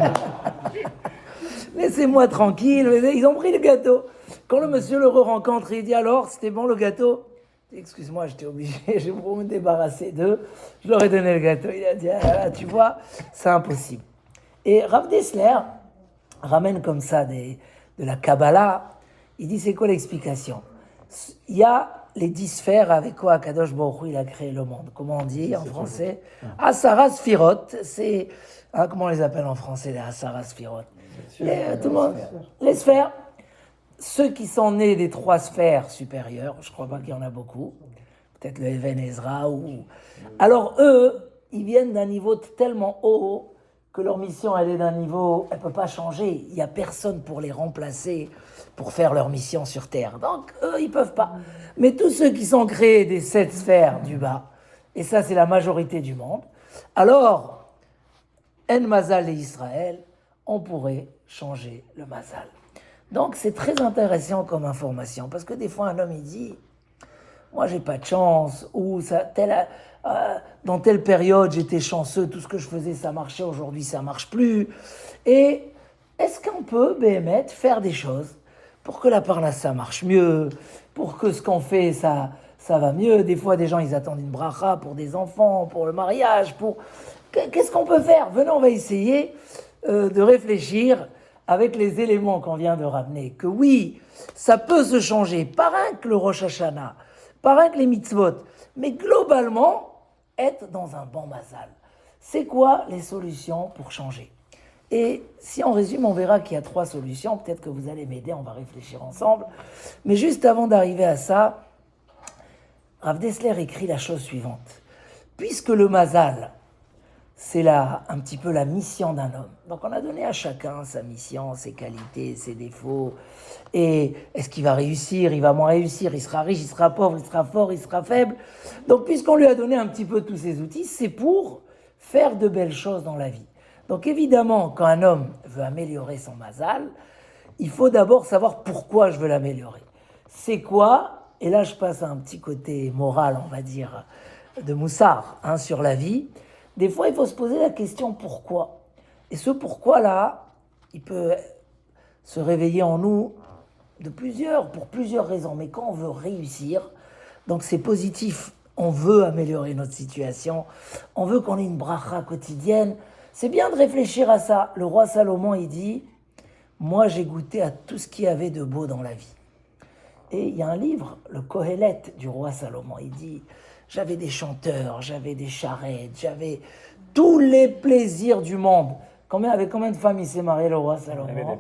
Laissez-moi tranquille. Ils ont pris le gâteau. Quand le monsieur le rencontre, il dit, alors, c'était bon le gâteau? Excuse-moi, j'étais obligé, pour me débarrasser d'eux, je leur ai donné le gâteau. Il a dit, ah là, tu vois, c'est impossible. Et Rav Dessler ramène comme ça de la Kabbalah. Il dit, c'est quoi l'explication? Il y a les 10 sphères avec quoi Kadosh Baruch Hu, il a créé le monde. Comment on dit en français? Asara Sphirot. C'est, comment on les appelle en français, les Asara Sphirot? Tout le monde, les sphères. Ceux qui sont nés des 3 sphères supérieures, je ne crois pas qu'il y en a beaucoup, peut-être le Even Ezra ou... Alors eux, ils viennent d'un niveau tellement haut que leur mission, elle est d'un niveau, elle ne peut pas changer. Il n'y a personne pour les remplacer, pour faire leur mission sur Terre. Donc eux, ils ne peuvent pas. Mais tous ceux qui sont créés des 7 sphères du bas, et ça c'est la majorité du monde, alors, En Mazal et Israël, on pourrait changer le Mazal. Donc c'est très intéressant comme information, parce que des fois un homme il dit, moi j'ai pas de chance, ou ça, dans telle période j'étais chanceux, tout ce que je faisais ça marchait, aujourd'hui ça marche plus. Et est-ce qu'on peut, Béhémet, faire des choses pour que la parnassa marche mieux, pour que ce qu'on fait ça va mieux? Des fois des gens ils attendent une bracha pour des enfants, pour le mariage, qu'est-ce qu'on peut faire? Venez, on va essayer de réfléchir avec les éléments qu'on vient de ramener, que oui, ça peut se changer, pas rien que le Rosh Hashanah, pas rien que les mitzvot, mais globalement, être dans un bon mazal. C'est quoi les solutions pour changer? Et si on résume, on verra qu'il y a 3 solutions, peut-être que vous allez m'aider, on va réfléchir ensemble. Mais juste avant d'arriver à ça, Rav Dessler écrit la chose suivante. Puisque le mazal, c'est un petit peu la mission d'un homme. Donc on a donné à chacun sa mission, ses qualités, ses défauts. Et est-ce qu'il va réussir? Il va moins réussir? Il sera riche? Il sera pauvre? Il sera fort? Il sera faible? Donc puisqu'on lui a donné un petit peu tous ces outils, c'est pour faire de belles choses dans la vie. Donc évidemment, quand un homme veut améliorer son mazal, il faut d'abord savoir pourquoi je veux l'améliorer. C'est quoi? Et là je passe à un petit côté moral, on va dire, de Moussard, sur la vie. Des fois, il faut se poser la question pourquoi. Et ce pourquoi-là, il peut se réveiller en nous pour plusieurs raisons. Mais quand on veut réussir, donc c'est positif, on veut améliorer notre situation, on veut qu'on ait une bracha quotidienne, c'est bien de réfléchir à ça. Le roi Salomon, il dit, moi j'ai goûté à tout ce qu'il y avait de beau dans la vie. Et il y a un livre, le Kohelet du roi Salomon, il dit... J'avais des chanteurs, j'avais des charrettes, j'avais tous les plaisirs du monde. Avec combien de femmes il s'est marié, le roi Salomon?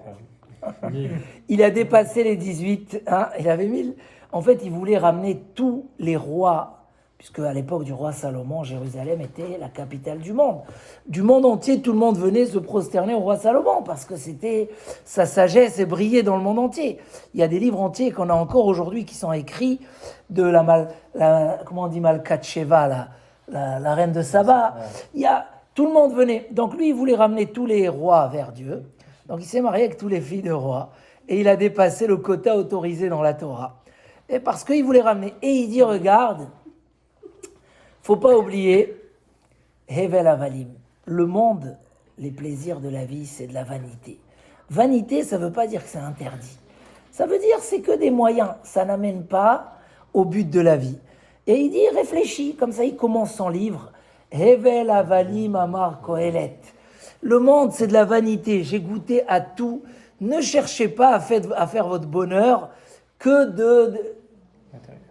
Il a dépassé les 18. Il avait 1000. En fait, il voulait ramener tous les rois, puisque à l'époque du roi Salomon, Jérusalem était la capitale du monde. Du monde entier, tout le monde venait se prosterner au roi Salomon, parce que c'était sa sagesse et brillait dans le monde entier. Il y a des livres entiers qu'on a encore aujourd'hui qui sont écrits de comment on dit, Malkat Sheva, la reine de Saba. Tout le monde venait. Donc lui, il voulait ramener tous les rois vers Dieu. Donc il s'est marié avec tous les filles de rois. Et il a dépassé le quota autorisé dans la Torah. Et parce qu'il voulait ramener. Et il dit, regarde, faut pas oublier, Hevel Avalim, le monde, les plaisirs de la vie, c'est de la vanité. Vanité, ça veut pas dire que c'est interdit. Ça veut dire c'est que des moyens. Ça n'amène pas au but de la vie. Et il dit, réfléchis, comme ça il commence son livre, Hevel Avalim Amar Kohelet. Le monde, c'est de la vanité, j'ai goûté à tout. Ne cherchez pas à faire votre bonheur que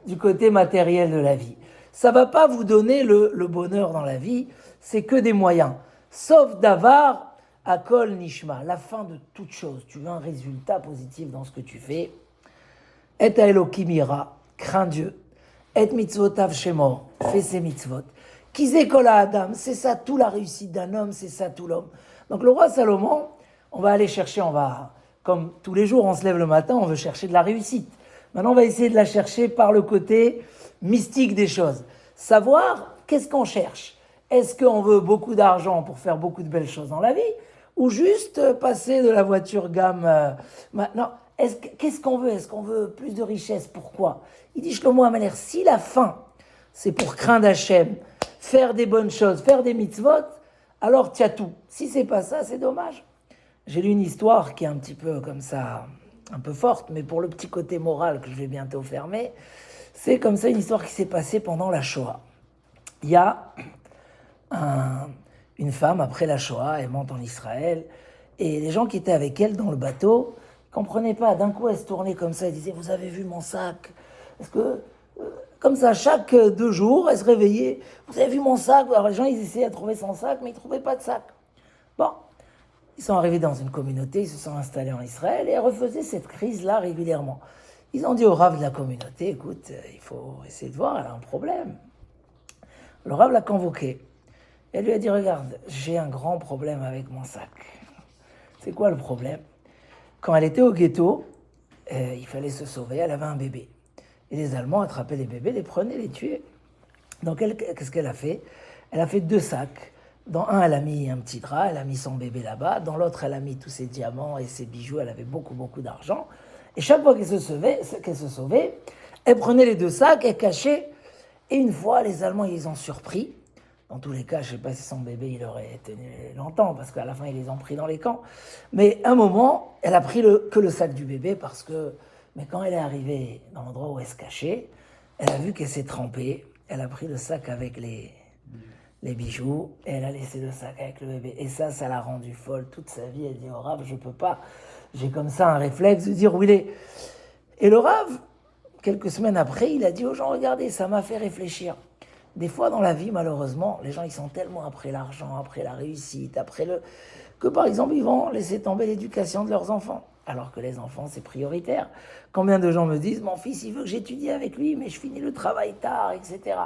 du côté matériel de la vie. Ça ne va pas vous donner le bonheur dans la vie, c'est que des moyens. Sauf d'avar, akol nishma, la fin de toute chose. Tu veux un résultat positif dans ce que tu fais. Et Elokim ira, crains Dieu. Et mitzvotav shemor, fais ses mitzvot. Kizekola Adam, c'est ça tout la réussite d'un homme, c'est ça tout l'homme. Donc le roi Salomon, on va aller chercher, comme tous les jours on se lève le matin, on veut chercher de la réussite. Maintenant on va essayer de la chercher par le côté mystique des choses. Savoir qu'est-ce qu'on cherche. Est-ce qu'on veut beaucoup d'argent pour faire beaucoup de belles choses dans la vie, ou juste passer de la voiture gamme maintenant? qu'est-ce qu'on veut? Est-ce qu'on veut plus de richesse? Pourquoi? Il dit Shlomo Ameler, si la fin, c'est pour craindre Hachem, faire des bonnes choses, faire des mitzvot, alors tu as tout. Si c'est pas ça, c'est dommage. J'ai lu une histoire qui est un petit peu comme ça, un peu forte, mais pour le petit côté moral que je vais bientôt fermer, c'est comme ça une histoire qui s'est passée pendant la Shoah. Il y a une femme, après la Shoah, elle monte en Israël, et les gens qui étaient avec elle dans le bateau ne comprenaient pas. D'un coup, elle se tournait comme ça, elle disait « Vous avez vu mon sac ?» Parce que, comme ça, chaque 2 jours, elle se réveillait « Vous avez vu mon sac ?» Alors les gens, ils essayaient de trouver son sac, mais ils ne trouvaient pas de sac. Bon, ils sont arrivés dans une communauté, ils se sont installés en Israël, et elle refaisait cette crise-là régulièrement. Ils ont dit au Rav de la communauté « Écoute, il faut essayer de voir, elle a un problème. » Le Rav l'a convoqué. Elle lui a dit, regarde, j'ai un grand problème avec mon sac. C'est quoi le problème? Quand elle était au ghetto, il fallait se sauver, elle avait un bébé. Et les Allemands attrapaient les bébés, les prenaient, les tuaient. Donc elle, qu'est-ce qu'elle a fait? Elle a fait 2 sacs. Dans un, elle a mis un petit drap, elle a mis son bébé là-bas. Dans l'autre, elle a mis tous ses diamants et ses bijoux, elle avait beaucoup, beaucoup d'argent. Et chaque fois qu'elle se sauvait, elle prenait les 2 sacs, elle cachait. Et une fois, les Allemands, ils ont surpris. Dans tous les cas, je ne sais pas si son bébé, il aurait tenu longtemps, parce qu'à la fin, ils les ont pris dans les camps. Mais à un moment, elle a pris que le sac du bébé, parce que... Mais quand elle est arrivée dans l'endroit où elle se cachait, elle a vu qu'elle s'est trempée. Elle a pris le sac avec les bijoux, et elle a laissé le sac avec le bébé. Et ça l'a rendue folle toute sa vie. Elle dit, oh Rav, je ne peux pas. J'ai comme ça un réflexe de dire où il est. Et le Rav, quelques semaines après, il a dit aux gens, regardez, ça m'a fait réfléchir. Des fois, dans la vie, malheureusement, les gens, ils sont tellement après l'argent, après la réussite, que par exemple, ils vont laisser tomber l'éducation de leurs enfants. Alors que les enfants, c'est prioritaire. Combien de gens me disent, mon fils, il veut que j'étudie avec lui, mais je finis le travail tard, etc.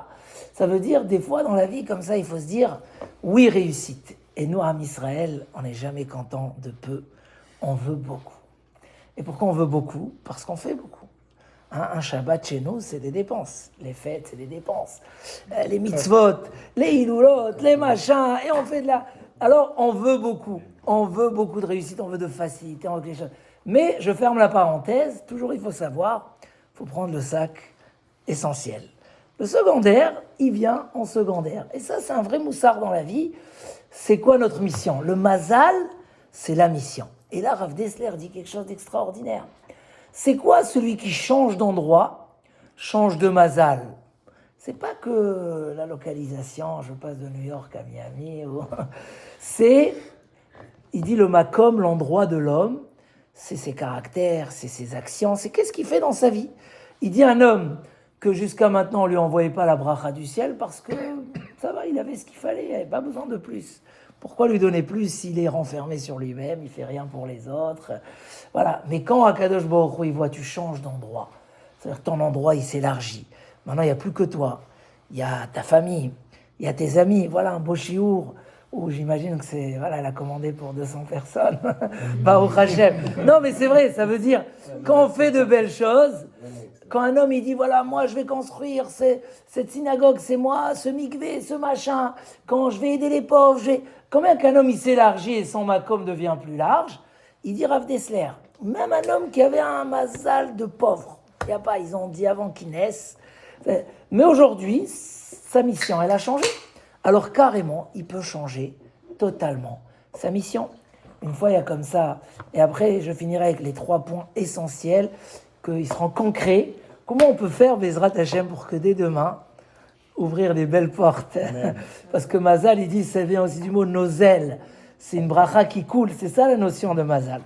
Ça veut dire, des fois, dans la vie, comme ça, il faut se dire, oui, réussite. Et nous, à Israël, on n'est jamais content de peu. On veut beaucoup. Et pourquoi on veut beaucoup? Parce qu'on fait beaucoup. Un Shabbat chez nous, c'est des dépenses. Les fêtes, c'est des dépenses. Les mitzvot, les hiloulot, les machins, et on fait de la... Alors, on veut beaucoup. On veut beaucoup de réussite, on veut de facilité, on veut quelque chose. Mais, je ferme la parenthèse, toujours il faut savoir, il faut prendre le sac essentiel. Le secondaire, il vient en secondaire. Et ça, c'est un vrai moussard dans la vie. C'est quoi notre mission? Le mazal, c'est la mission. Et là, Rav Dessler dit quelque chose d'extraordinaire. C'est quoi celui qui change d'endroit, change de mazal? C'est pas que la localisation, je passe de New York à Miami. C'est, il dit le makom, l'endroit de l'homme, c'est ses caractères, c'est ses actions, c'est qu'est-ce qu'il fait dans sa vie. Il dit un homme que jusqu'à maintenant on lui envoyait pas la bracha du ciel parce que ça va, il avait ce qu'il fallait, il n'avait pas besoin de plus. Pourquoi lui donner plus s'il est renfermé sur lui-même, il fait rien pour les autres? Voilà. Mais quand Akadosh Baruch Hu, il voit, tu changes d'endroit. C'est-à-dire ton endroit, il s'élargit. Maintenant, il n'y a plus que toi. Il y a ta famille, il y a tes amis. Voilà un beau chiour où j'imagine que c'est... Voilà, elle a commandé pour 200 personnes. Baruch Hashem. Non, mais c'est vrai, ça veut dire, quand on fait de belles choses, quand un homme, il dit, voilà, moi, je vais construire cette synagogue, c'est moi, ce mikvé, ce machin, quand je vais aider les pauvres, combien qu'un homme, il s'élargit et son makom devient plus large, il dit Rav Dessler, même un homme qui avait un mazal de pauvre, il y a pas, ils ont dit avant qu'il naisse, mais aujourd'hui, sa mission, elle a changé. Alors carrément, il peut changer totalement sa mission. Une fois, il y a comme ça, et après, je finirai avec les 3 points essentiels, qu'ils seront concrets. Comment on peut faire, Bezrat Hashem, pour que dès demain, ouvrir les belles portes? Parce que Mazal, il dit, ça vient aussi du mot nozel. C'est une bracha qui coule, c'est ça la notion de Mazal.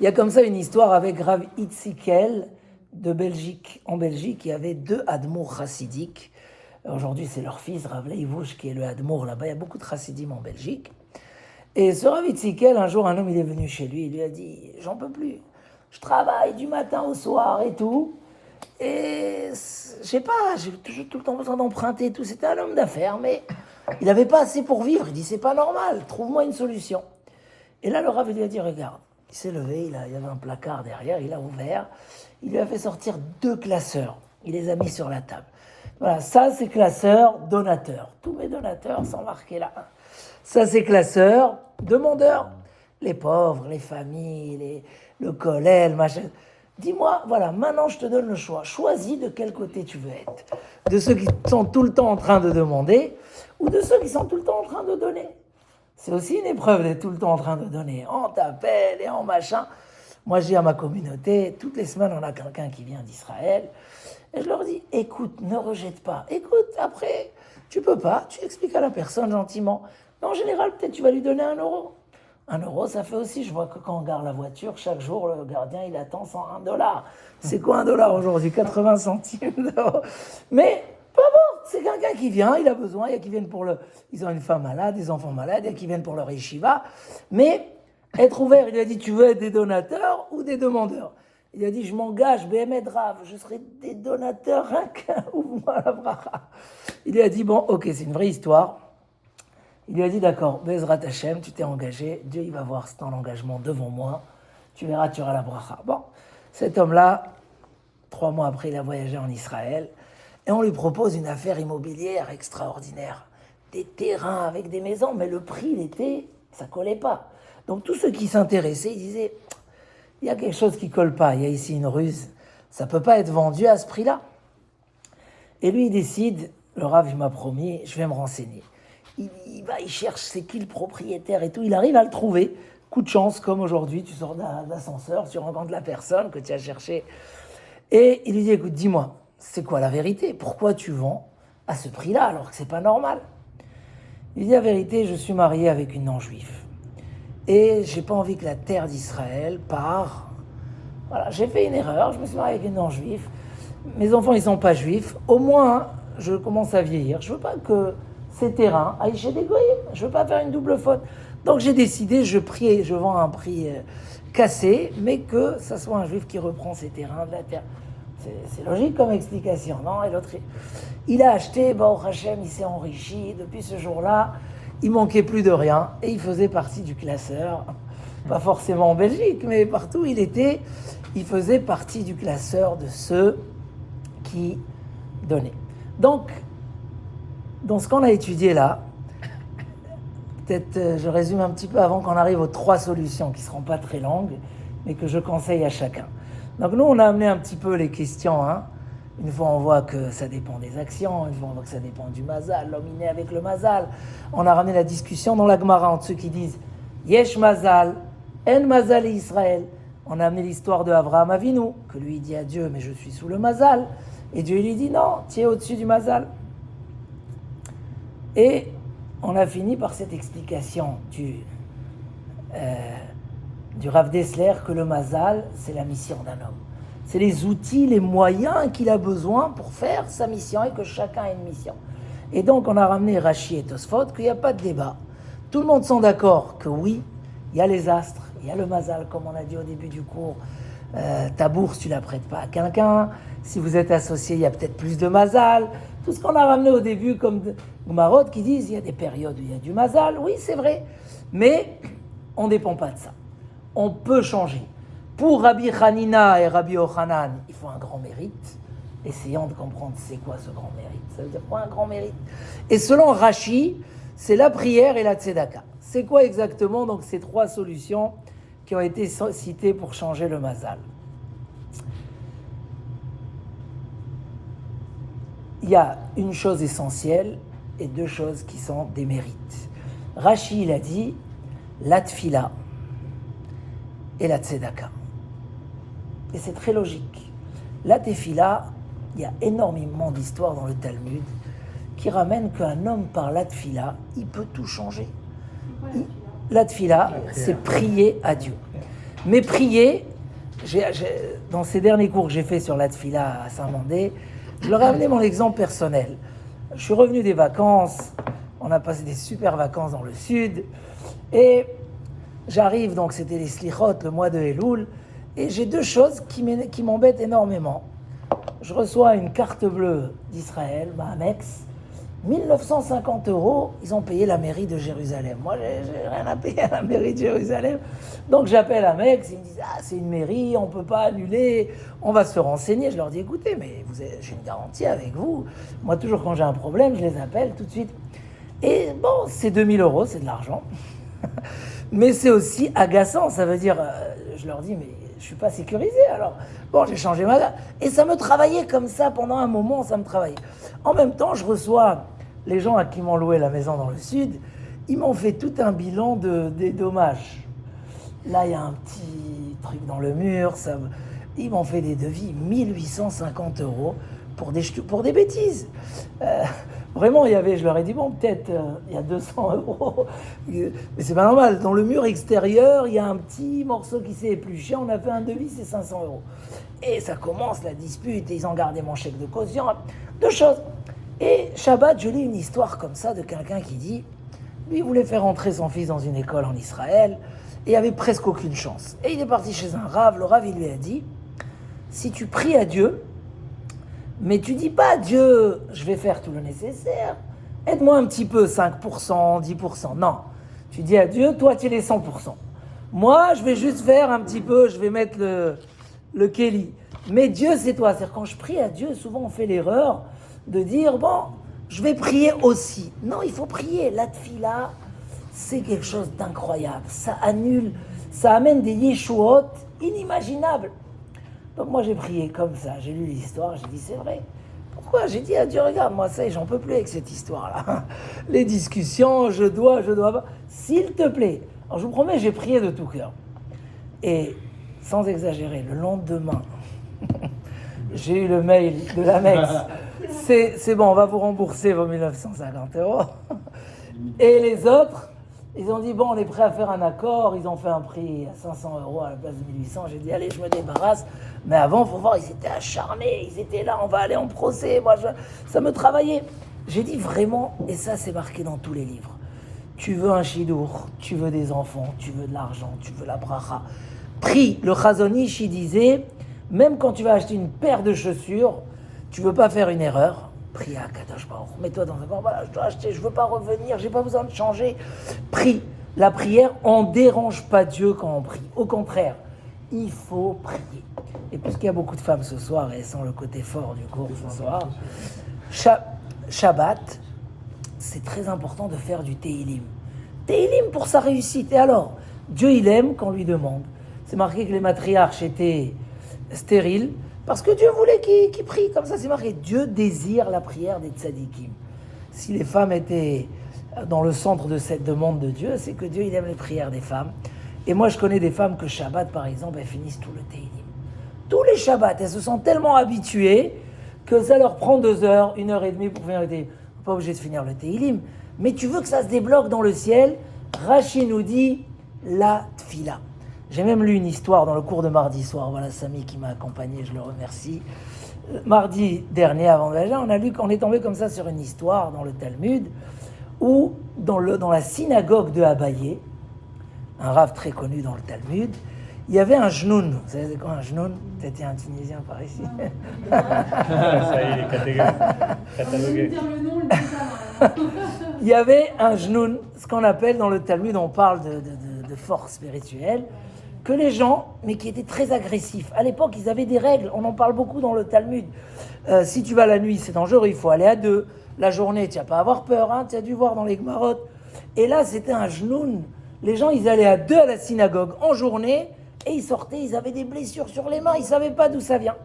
Il y a comme ça une histoire avec Rav Itzikel de Belgique. En Belgique, il y avait 2 admours chassidiques. Aujourd'hui, c'est leur fils, Rav Leivouche, qui est le admour là-bas. Il y a beaucoup de chassidim en Belgique. Et ce Rav Itzikel, un jour, un homme, il est venu chez lui, il lui a dit, j'en peux plus. Je travaille du matin au soir et tout. Et je sais pas, j'ai toujours tout le temps besoin d'emprunter et tout. C'était un homme d'affaires, mais il n'avait pas assez pour vivre. Il dit, c'est pas normal, trouve-moi une solution. Et là, le Rav lui a dit, regarde, il s'est levé, il y avait un placard derrière, il a ouvert. Il lui a fait sortir 2 classeurs. Il les a mis sur la table. Voilà, ça c'est classeur, donateur. Tous mes donateurs sont marqués là. Ça c'est classeur, demandeur. Les pauvres, les familles, le kollel, machin. Dis-moi, voilà, maintenant je te donne le choix. Choisis de quel côté tu veux être. De ceux qui sont tout le temps en train de demander ou de ceux qui sont tout le temps en train de donner. C'est aussi une épreuve d'être tout le temps en train de donner. On t'appelle et on machin. Moi, je dis à ma communauté, toutes les semaines, on a quelqu'un qui vient d'Israël. Et je leur dis, écoute, ne rejette pas. Écoute, après, tu peux pas, tu expliques à la personne gentiment. Mais en général, peut-être tu vas lui donner 1 euro. 1 euro, ça fait aussi, je vois que quand on garde la voiture, chaque jour, le gardien, il attend 101 $. C'est quoi 1 dollar aujourd'hui? 80 centimes d'euros. Mais peu importe, c'est quelqu'un qui vient, il a besoin, il y a qui viennent pour le... Ils ont une femme malade, des enfants malades, il y a qui viennent pour leur yeshiva. Mais être ouvert, il lui a dit, tu veux être des donateurs ou des demandeurs? Il a dit, je m'engage, BMD Rav, je serai des donateurs, rien ouvre-moi la bracha. Il lui a dit, bon, ok, c'est une vraie histoire. Il lui a dit, d'accord, Bezrat Hashem, tu t'es engagé, Dieu il va voir ton engagement devant moi, tu verras, tu auras la bracha. Bon, cet homme-là, 3 mois après, il a voyagé en Israël, et on lui propose une affaire immobilière extraordinaire. Des terrains avec des maisons, mais le prix, ça collait pas. Donc tous ceux qui s'intéressaient, ils disaient, il y a quelque chose qui colle pas, il y a ici une ruse, ça peut pas être vendu à ce prix-là. Et lui, il décide, le Rav, il m'a promis, je vais me renseigner. Il va, il cherche c'est qui le propriétaire et tout, il arrive à le trouver. Coup de chance, comme aujourd'hui, tu sors d'un ascenseur, tu rencontres la personne que tu as cherchée. Et il lui dit, écoute, dis-moi, c'est quoi la vérité? Pourquoi tu vends à ce prix-là alors que c'est pas normal? Il dit, la vérité, je suis marié avec une non-juive. Et j'ai pas envie que la terre d'Israël part. Voilà, j'ai fait une erreur, je me suis marié avec une non-juive. Mes enfants, ils sont pas juifs. Au moins, je commence à vieillir. Je veux pas que ces terrains aillent chez des goyim. Je veux pas faire une double faute. Donc j'ai décidé, je vends à un prix cassé, mais que ça soit un juif qui reprend ces terrains de la terre. C'est logique comme explication, non? Et l'autre, il a acheté, Baruch Hashem, il s'est enrichi. Depuis ce jour-là, il manquait plus de rien et il faisait partie du classeur. Pas forcément en Belgique, mais partout où il était, il faisait partie du classeur de ceux qui donnaient. Donc, dans ce qu'on a étudié là, peut-être je résume un petit peu avant qu'on arrive aux 3 solutions qui ne seront pas très longues, mais que je conseille à chacun. Donc nous, on a amené un petit peu les questions. Une fois, on voit que ça dépend des actions. Une fois, on voit que ça dépend du mazal. L'homme est né avec le mazal. On a ramené la discussion dans la Gemara entre ceux qui disent Yesh mazal, en mazal et Israël. On a amené l'histoire de Avraham Avinu, que lui dit à Dieu, mais je suis sous le mazal. Et Dieu lui dit non, tu es au-dessus du mazal. Et on a fini par cette explication du Rav Dessler que le mazal, c'est la mission d'un homme. C'est les outils, les moyens qu'il a besoin pour faire sa mission et que chacun a une mission. Et donc on a ramené Rashi et Tosfot qu'il n'y a pas de débat. Tout le monde sont d'accord que oui, il y a les astres, il y a le mazal, comme on a dit au début du cours. Ta bourse, tu ne la prêtes pas à quelqu'un. Si vous êtes associé, il y a peut-être plus de mazal. Tout ce qu'on a ramené au début comme Marot qui disent il y a des périodes où il y a du mazal. Oui, c'est vrai. Mais on ne dépend pas de ça. On peut changer. Pour Rabbi Hanina et Rabbi Yochanan, il faut un grand mérite. Essayons de comprendre c'est quoi ce grand mérite. Ça veut dire quoi un grand mérite? Et selon Rashi, c'est la prière et la tzedaka. C'est quoi exactement donc ces 3 solutions qui ont été citées pour changer le mazal? Il y a une chose essentielle et 2 choses qui sont des mérites. Rashi, il a dit la tfila et la tzedaka. Et c'est très logique. La tefila, il y a énormément d'histoires dans le Talmud qui ramènent qu'un homme par la tefila, il peut tout changer. La tefila, c'est prier à Dieu. Mais prier, dans ces derniers cours que j'ai fait sur la tefila à Saint-Mandé, je leur ai amené mon exemple personnel. Je suis revenu des vacances, on a passé des super vacances dans le sud, et j'arrive, donc c'était les slichot, le mois de Elul, et j'ai 2 choses qui m'embêtent énormément. Je reçois une carte bleue d'Israël, Amex, 1950 €, ils ont payé la mairie de Jérusalem. Moi, j'ai rien à payer à la mairie de Jérusalem. Donc j'appelle Amex, ils me disent « Ah, c'est une mairie, on ne peut pas annuler, on va se renseigner. » Je leur dis « Écoutez, mais j'ai une garantie avec vous. Moi, toujours quand j'ai un problème, je les appelle tout de suite. » Et bon, c'est 2000 €, c'est de l'argent. Mais c'est aussi agaçant, ça veut dire, je leur dis « Mais je suis pas sécurisé. Alors, bon, j'ai changé ma date. Et ça me travaillait comme ça pendant un moment, ça me travaillait. En même temps, je reçois les gens à qui m'ont loué la maison dans le sud, ils m'ont fait tout un bilan des dommages. Là, il y a un petit truc dans le mur, ils m'ont fait des devis, 1850 € pour des bêtises. Vraiment, je leur ai dit, bon, peut-être, il y a 200 €. Mais c'est pas normal. Dans le mur extérieur, il y a un petit morceau qui s'est épluché. On a fait un devis, c'est 500 €. Et ça commence, la dispute. Et ils ont gardé mon chèque de caution. Deux choses. Et Shabbat, je lis une histoire comme ça de quelqu'un qui dit, lui, il voulait faire entrer son fils dans une école en Israël. Et il avait presque aucune chance. Et il est parti chez un rave. Le rave, il lui a dit, si tu pries à Dieu, mais tu dis pas à Dieu, je vais faire tout le nécessaire, aide-moi un petit peu, 5%, 10%. Non, tu dis à Dieu, toi tu es les 100%. Moi, je vais juste faire un petit peu, je vais mettre le Kelly. Mais Dieu, c'est toi. C'est-à-dire, quand je prie à Dieu, souvent on fait l'erreur de dire, bon, je vais prier aussi. Non, il faut prier. La tfila, c'est quelque chose d'incroyable. Ça annule, ça amène des yeshuot inimaginables. Donc moi j'ai prié comme ça, j'ai lu l'histoire, j'ai dit c'est vrai. Pourquoi ? J'ai dit à Dieu, regarde, moi ça y est, j'en peux plus avec cette histoire-là. Les discussions, je dois pas. S'il te plaît. Alors je vous promets, j'ai prié de tout cœur. Et sans exagérer, le lendemain, j'ai eu le mail de l'Amex. C'est bon, on va vous rembourser vos 1950 €. Et les autres, ils ont dit, bon, on est prêt à faire un accord. Ils ont fait un prix à 500 € à la place de 1800. J'ai dit, allez, je me débarrasse. Mais avant, il faut voir, ils étaient acharnés. Ils étaient là, on va aller en procès. Moi, ça me travaillait. J'ai dit vraiment, et ça, c'est marqué dans tous les livres. Tu veux un chidour, tu veux des enfants, tu veux de l'argent, tu veux la bracha. Prie. Le Chazon Ish, il disait, même quand tu vas acheter une paire de chaussures, tu veux pas faire une erreur. Prie à Kadosh Baruch, mets-toi dans un corps, voilà, je dois acheter, je veux pas revenir, j'ai pas besoin de changer. Prie. La prière, on dérange pas Dieu quand on prie. Au contraire, il faut prier. Et puisqu'il y a beaucoup de femmes ce soir, et elles sont le côté fort du cours ce soir, Shabbat, c'est très important de faire du Tehillim. Tehillim pour sa réussite. Et alors, Dieu il aime qu'on lui demande. C'est marqué que les matriarches étaient stériles, parce que Dieu voulait qu'ils prient, comme ça c'est marqué. Dieu désire la prière des tzadikim. Si les femmes étaient dans le centre de cette demande de Dieu, c'est que Dieu il aime les prières des femmes. Et moi je connais des femmes que Shabbat par exemple, elles finissent tout le Tehillim. Tous les Shabbats, elles se sont tellement habituées que ça leur prend 2 heures, 1h30 pour finir le Tehillim. Pas obligé de finir le Tehillim, mais tu veux que ça se débloque dans le ciel. Rashi nous dit la tfila. J'ai même lu une histoire dans le cours de mardi soir. Voilà Samy qui m'a accompagné, je le remercie. Mardi dernier, avant de l'Aja, on est tombé comme ça sur une histoire dans le Talmud où, dans la synagogue de Abaye, un rave très connu dans le Talmud, il y avait un jnoun. Vous savez c'est quoi un jnoun ? Peut-être un Tunisien par ici. Ça y est, il est catalogué. Il y avait un jnoun, ce qu'on appelle dans le Talmud, on parle de force spirituelle, que les gens, mais qui étaient très agressifs. À l'époque, ils avaient des règles, on en parle beaucoup dans le Talmud. Si tu vas la nuit, c'est dangereux, il faut aller à 2. La journée, tu n'as pas à avoir peur, hein, tu as dû voir dans les Gemarot. Et là, c'était un jnoun. Les gens, ils allaient à 2 à la synagogue en journée, et ils sortaient, ils avaient des blessures sur les mains, ils ne savaient pas d'où ça vient.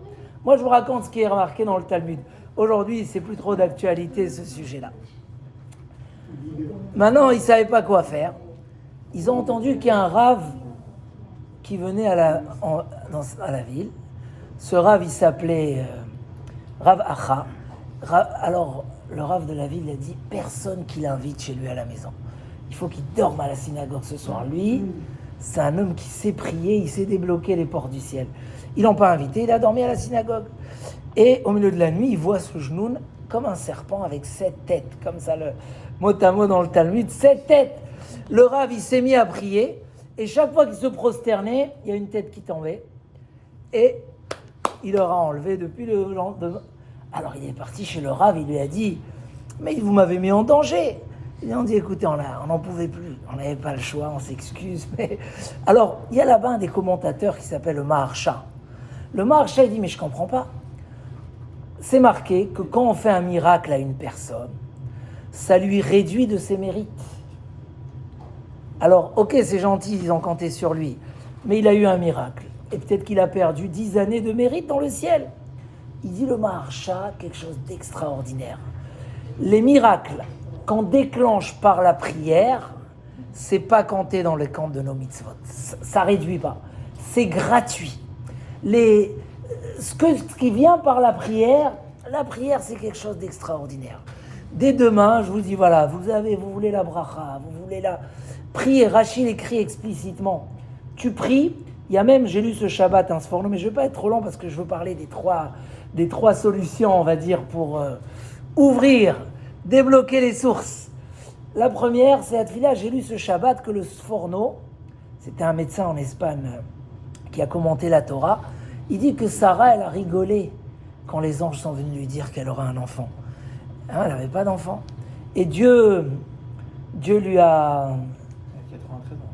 Moi, je vous raconte ce qui est remarqué dans le Talmud. Aujourd'hui, c'est plus trop d'actualité, ce sujet-là. Maintenant, ils ne savaient pas quoi faire. Ils ont entendu qu'il y a un rave qui venait à la ville. Ce rave, il s'appelait Rav Acha. Alors, le rave de la ville a dit personne qui l'invite chez lui à la maison. Il faut qu'il dorme à la synagogue ce soir. Lui, c'est un homme qui sait prier, il sait débloquer les portes du ciel. Ils l'ont pas invité, il a dormi à la synagogue. Et au milieu de la nuit, il voit ce genoun comme un serpent avec 7 têtes, comme ça le mot à mot dans le Talmud, 7 têtes. Le rave, il s'est mis à prier, et chaque fois qu'il se prosternait, il y a une tête qui tombait, et il l'aura enlevé depuis le lendemain. Alors il est parti chez le rave, il lui a dit « Mais vous m'avez mis en danger !» Ils ont dit, écoutez, on n'en pouvait plus, on n'avait pas le choix, on s'excuse. Mais... Alors, il y a là-bas un des commentateurs qui s'appelle le Maharsha. Le Maharsha, il dit, mais je ne comprends pas. C'est marqué que quand on fait un miracle à une personne, ça lui réduit de ses mérites. Alors, ok, c'est gentil, ils ont compté sur lui, mais il a eu un miracle. et peut-être qu'il a perdu 10 années de mérite dans le ciel. Il dit le Maharsha, quelque chose d'extraordinaire. Les miracles qu'on déclenche par la prière, c'est pas compté dans le camp de nos mitzvot. Ça réduit pas. C'est gratuit. Ce qui vient par la prière c'est quelque chose d'extraordinaire. Dès demain, je vous dis, voilà, vous voulez la bracha, vous voulez la prier. Rachid écrit explicitement. Tu pries. Il y a même, j'ai lu ce Shabbat, un sforno, mais je ne vais pas être trop long parce que je veux parler des trois solutions, on va dire, pour ouvrir, débloquer les sources. La première, c'est la tefila. J'ai lu ce Shabbat que le sforno, c'était un médecin en Espagne qui a commenté la Torah, il dit que Sarah, elle a rigolé quand les anges sont venus lui dire qu'elle aura un enfant. Hein, elle n'avait pas d'enfant. Et Dieu lui a...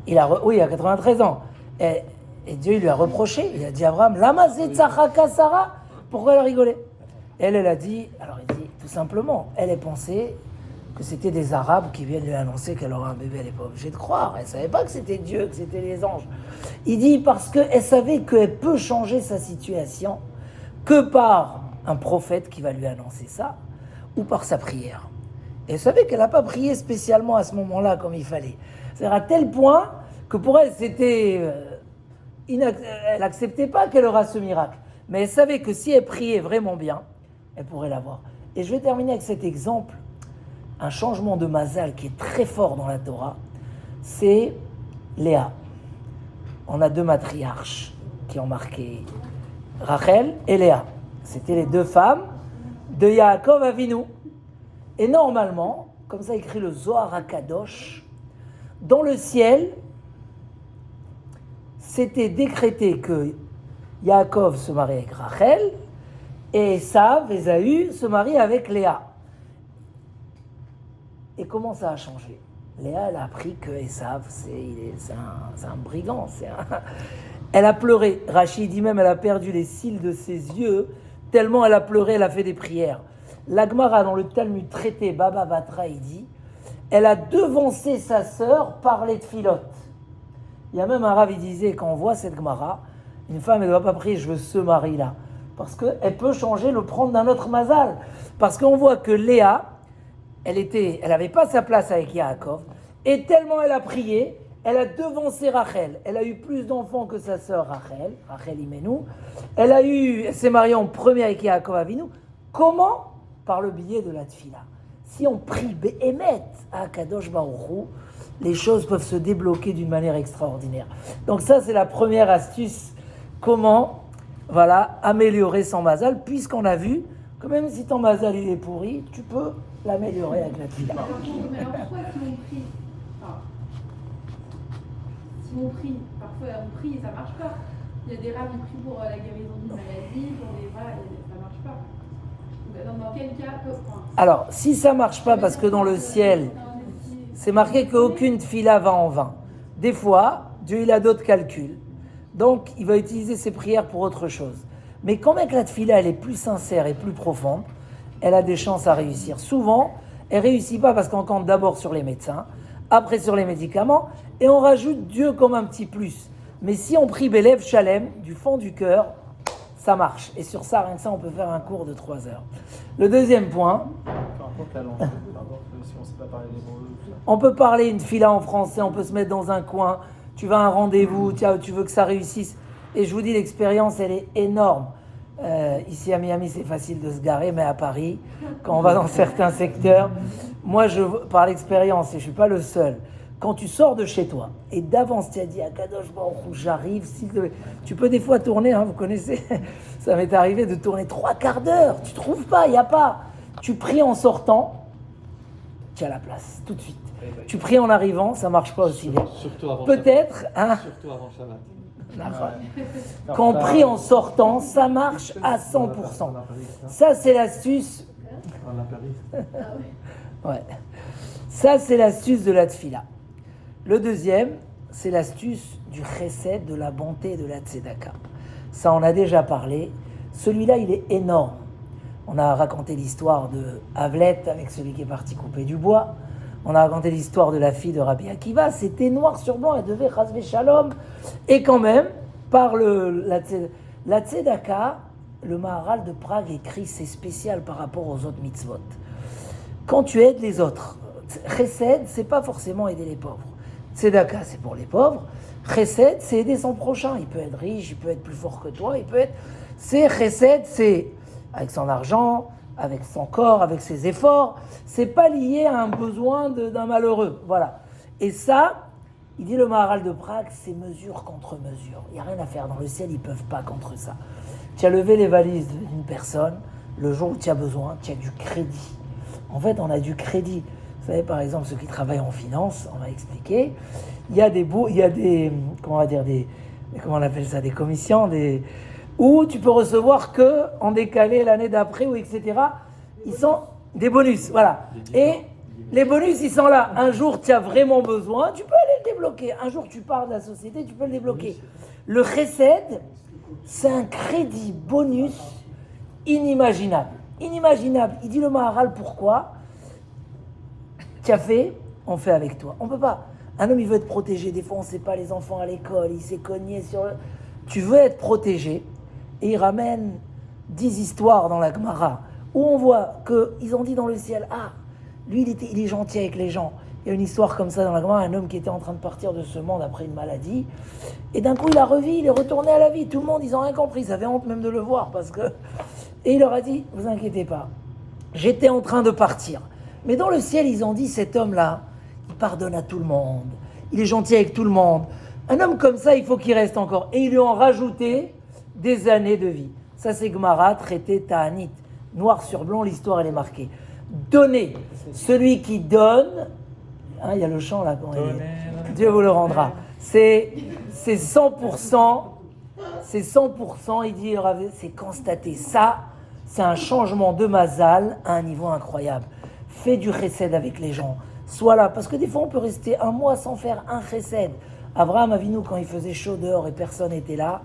Il a 93 ans. Oui, à 93 ans. Et Dieu lui a reproché. Il a dit à Abraham, Lama zetzachaka Sarah, pourquoi elle a rigolé? Elle a dit, alors il dit tout simplement, elle a pensé que c'était des Arabes qui viennent lui annoncer qu'elle aura un bébé. Elle n'est pas obligée de croire. Elle ne savait pas que c'était Dieu, que c'était les anges. Il dit parce qu'elle savait qu'elle peut changer sa situation que par un prophète qui va lui annoncer ça, ou par sa prière. Et elle savait qu'elle n'a pas prié spécialement à ce moment-là comme il fallait. C'est-à-dire à tel point que pour elle, c'était... elle n'acceptait pas qu'elle aura ce miracle. Mais elle savait que si elle priait vraiment bien, elle pourrait l'avoir. Et je vais terminer avec cet exemple. Un changement de mazal qui est très fort dans la Torah, c'est Léa. On a deux matriarches qui ont marqué Rachel et Léa. C'était les deux femmes de Yaakov Avinu. Et normalement, comme ça écrit le Zohar HaKadosh, dans le ciel, c'était décrété que Yaakov se marie avec Rachel et Ésaü se marie avec Léa. Et comment ça a changé? Léa, elle a appris que Esav, c'est un brigand. Elle a pleuré. Rachid dit même, elle a perdu les cils de ses yeux, tellement elle a pleuré, elle a fait des prières. La Gemara, dans le Talmud traité Baba Batra, il dit, elle a devancé sa sœur par les tfilotes. Il y a même un rav, il disait, quand on voit cette Gemara, une femme, elle ne doit pas prier, je veux ce mari-là. Parce qu'elle peut changer, le prendre d'un autre mazal. Parce qu'on voit que Léa, elle n'avait pas sa place avec Yaakov, et tellement elle a prié, elle a devancé Rachel. Elle a eu plus d'enfants que sa sœur Rachel Imenu. Elle s'est mariée en premier avec Yaakov Avinu. Comment? Par le biais de la tfila. Si on prie Be'emet à Kadosh Baruch Hu, les choses peuvent se débloquer d'une manière extraordinaire. Donc ça, c'est la première astuce. Comment, améliorer son mazal, puisqu'on a vu que même si ton mazal il est pourri, tu peux l'améliorer avec la tfila. Alors pourquoi si on prie, parfois on prie et ça marche pas. Il y a des rabbins qui prient pour la guérison d'une maladie, pour des ça marche pas. Dans quel cas Alors, si ça marche pas parce que dans le ciel, c'est marqué qu'aucune tfila va en vain. Des fois, Dieu il a d'autres calculs. Donc, il va utiliser ses prières pour autre chose. Mais quand même que la tfila elle est plus sincère et plus profonde, elle a des chances à réussir. Souvent, elle ne réussit pas parce qu'on compte d'abord sur les médecins, après sur les médicaments, et on rajoute Dieu comme un petit plus. Mais si on prie Belev Shalem, du fond du cœur, ça marche. Et sur ça, rien que ça, on peut faire un cours de 3 heures. Le deuxième point... Peu importe la langue, peu importe si on ne sait pas parler l'hébreu. On peut parler une fila en français, on peut se mettre dans un coin, tu vas à un rendez-vous, tu veux que ça réussisse. Et je vous dis, l'expérience, elle est énorme. Ici à Miami, c'est facile de se garer, mais à Paris, quand on va dans certains secteurs, moi, par l'expérience, et je ne suis pas le seul, quand tu sors de chez toi, et d'avance, tu as dit, Akadosh Baruch Hu, j'arrive, s'il te plaît. Tu peux des fois tourner, vous connaissez, ça m'est arrivé de tourner 3/4 d'heure, tu ne trouves pas, il n'y a pas. Tu pries en sortant, tu as la place, tout de suite. Tu pries en arrivant, ça ne marche pas aussi bien. Surtout avant Peut-être, Surtout avant Shabbat. Quand on prie en sortant, ça marche à 100%. Ça, c'est l'astuce. Ouais. Ça, c'est l'astuce de la tfila. Le deuxième, c'est l'astuce du chesed, de la bonté, de la tzedaka. Ça, on a déjà parlé. Celui-là, il est énorme. On a raconté l'histoire de Havlet avec celui qui est parti couper du bois. On a raconté l'histoire de la fille de Rabbi Akiva. C'était noir sur blanc, elle devait chasver shalom. Et quand même, par la tzedaka, le Maharal de Prague écrit, c'est spécial par rapport aux autres mitzvot. Quand tu aides les autres, chesed, c'est pas forcément aider les pauvres. Tzedaka, c'est pour les pauvres. Chesed, c'est aider son prochain. Il peut être riche, il peut être plus fort que toi, il peut être... C'est chesed, c'est avec son argent, avec son corps, avec ses efforts. C'est pas lié à un besoin d'un malheureux. Voilà. Et ça, il dit le Maharal de Prague, c'est mesure contre mesure. Il n'y a rien à faire. Dans le ciel, ils ne peuvent pas contre ça. Tu as levé les valises d'une personne, le jour où tu as besoin, tu as du crédit. En fait, on a du crédit. Vous savez, par exemple, ceux qui travaillent en finance, on va expliquer, il y a des comment on appelle ça, des commissions, où tu peux recevoir que en décalé l'année d'après, ou etc. Ils sont des bonus, voilà. Et les bonus, ils sont là. Un jour, tu as vraiment besoin, tu peux aller le débloquer. Un jour, tu pars de la société, tu peux le débloquer. Le chesed, c'est un crédit bonus inimaginable. Inimaginable. Il dit le Maharal, pourquoi? Tu as fait, on fait avec toi. On peut pas. Un homme, il veut être protégé. Des fois, on ne sait pas, les enfants à l'école, il s'est cogné sur le... Tu veux être protégé. Et il ramène 10 histoires dans la Gemara où on voit qu'ils ont dit dans le ciel, ah, lui, il est gentil avec les gens. Il y a une histoire comme ça dans la Gemara, un homme qui était en train de partir de ce monde après une maladie. Et d'un coup, il a revu, il est retourné à la vie. Tout le monde, ils n'ont rien compris. Ils avaient honte même de le voir. Et il leur a dit, vous inquiétez pas, j'étais en train de partir. Mais dans le ciel, ils ont dit, cet homme-là, il pardonne à tout le monde. Il est gentil avec tout le monde. Un homme comme ça, il faut qu'il reste encore. Et ils lui ont rajouté des années de vie. Ça, c'est Gemara, traité Ta'anit. Noir sur blanc, l'histoire, elle est marquée. Donner. Celui qui donne, hein, il y a le chant là, Dieu vous le rendra. C'est 100%, c'est 100%, il dit, c'est constaté. Ça, c'est un changement de mazal à un niveau incroyable. Fais du chesed avec les gens. Sois là. Parce que des fois, on peut rester un mois sans faire un chesed. Abraham Avinu, quand il faisait chaud dehors et personne n'était là,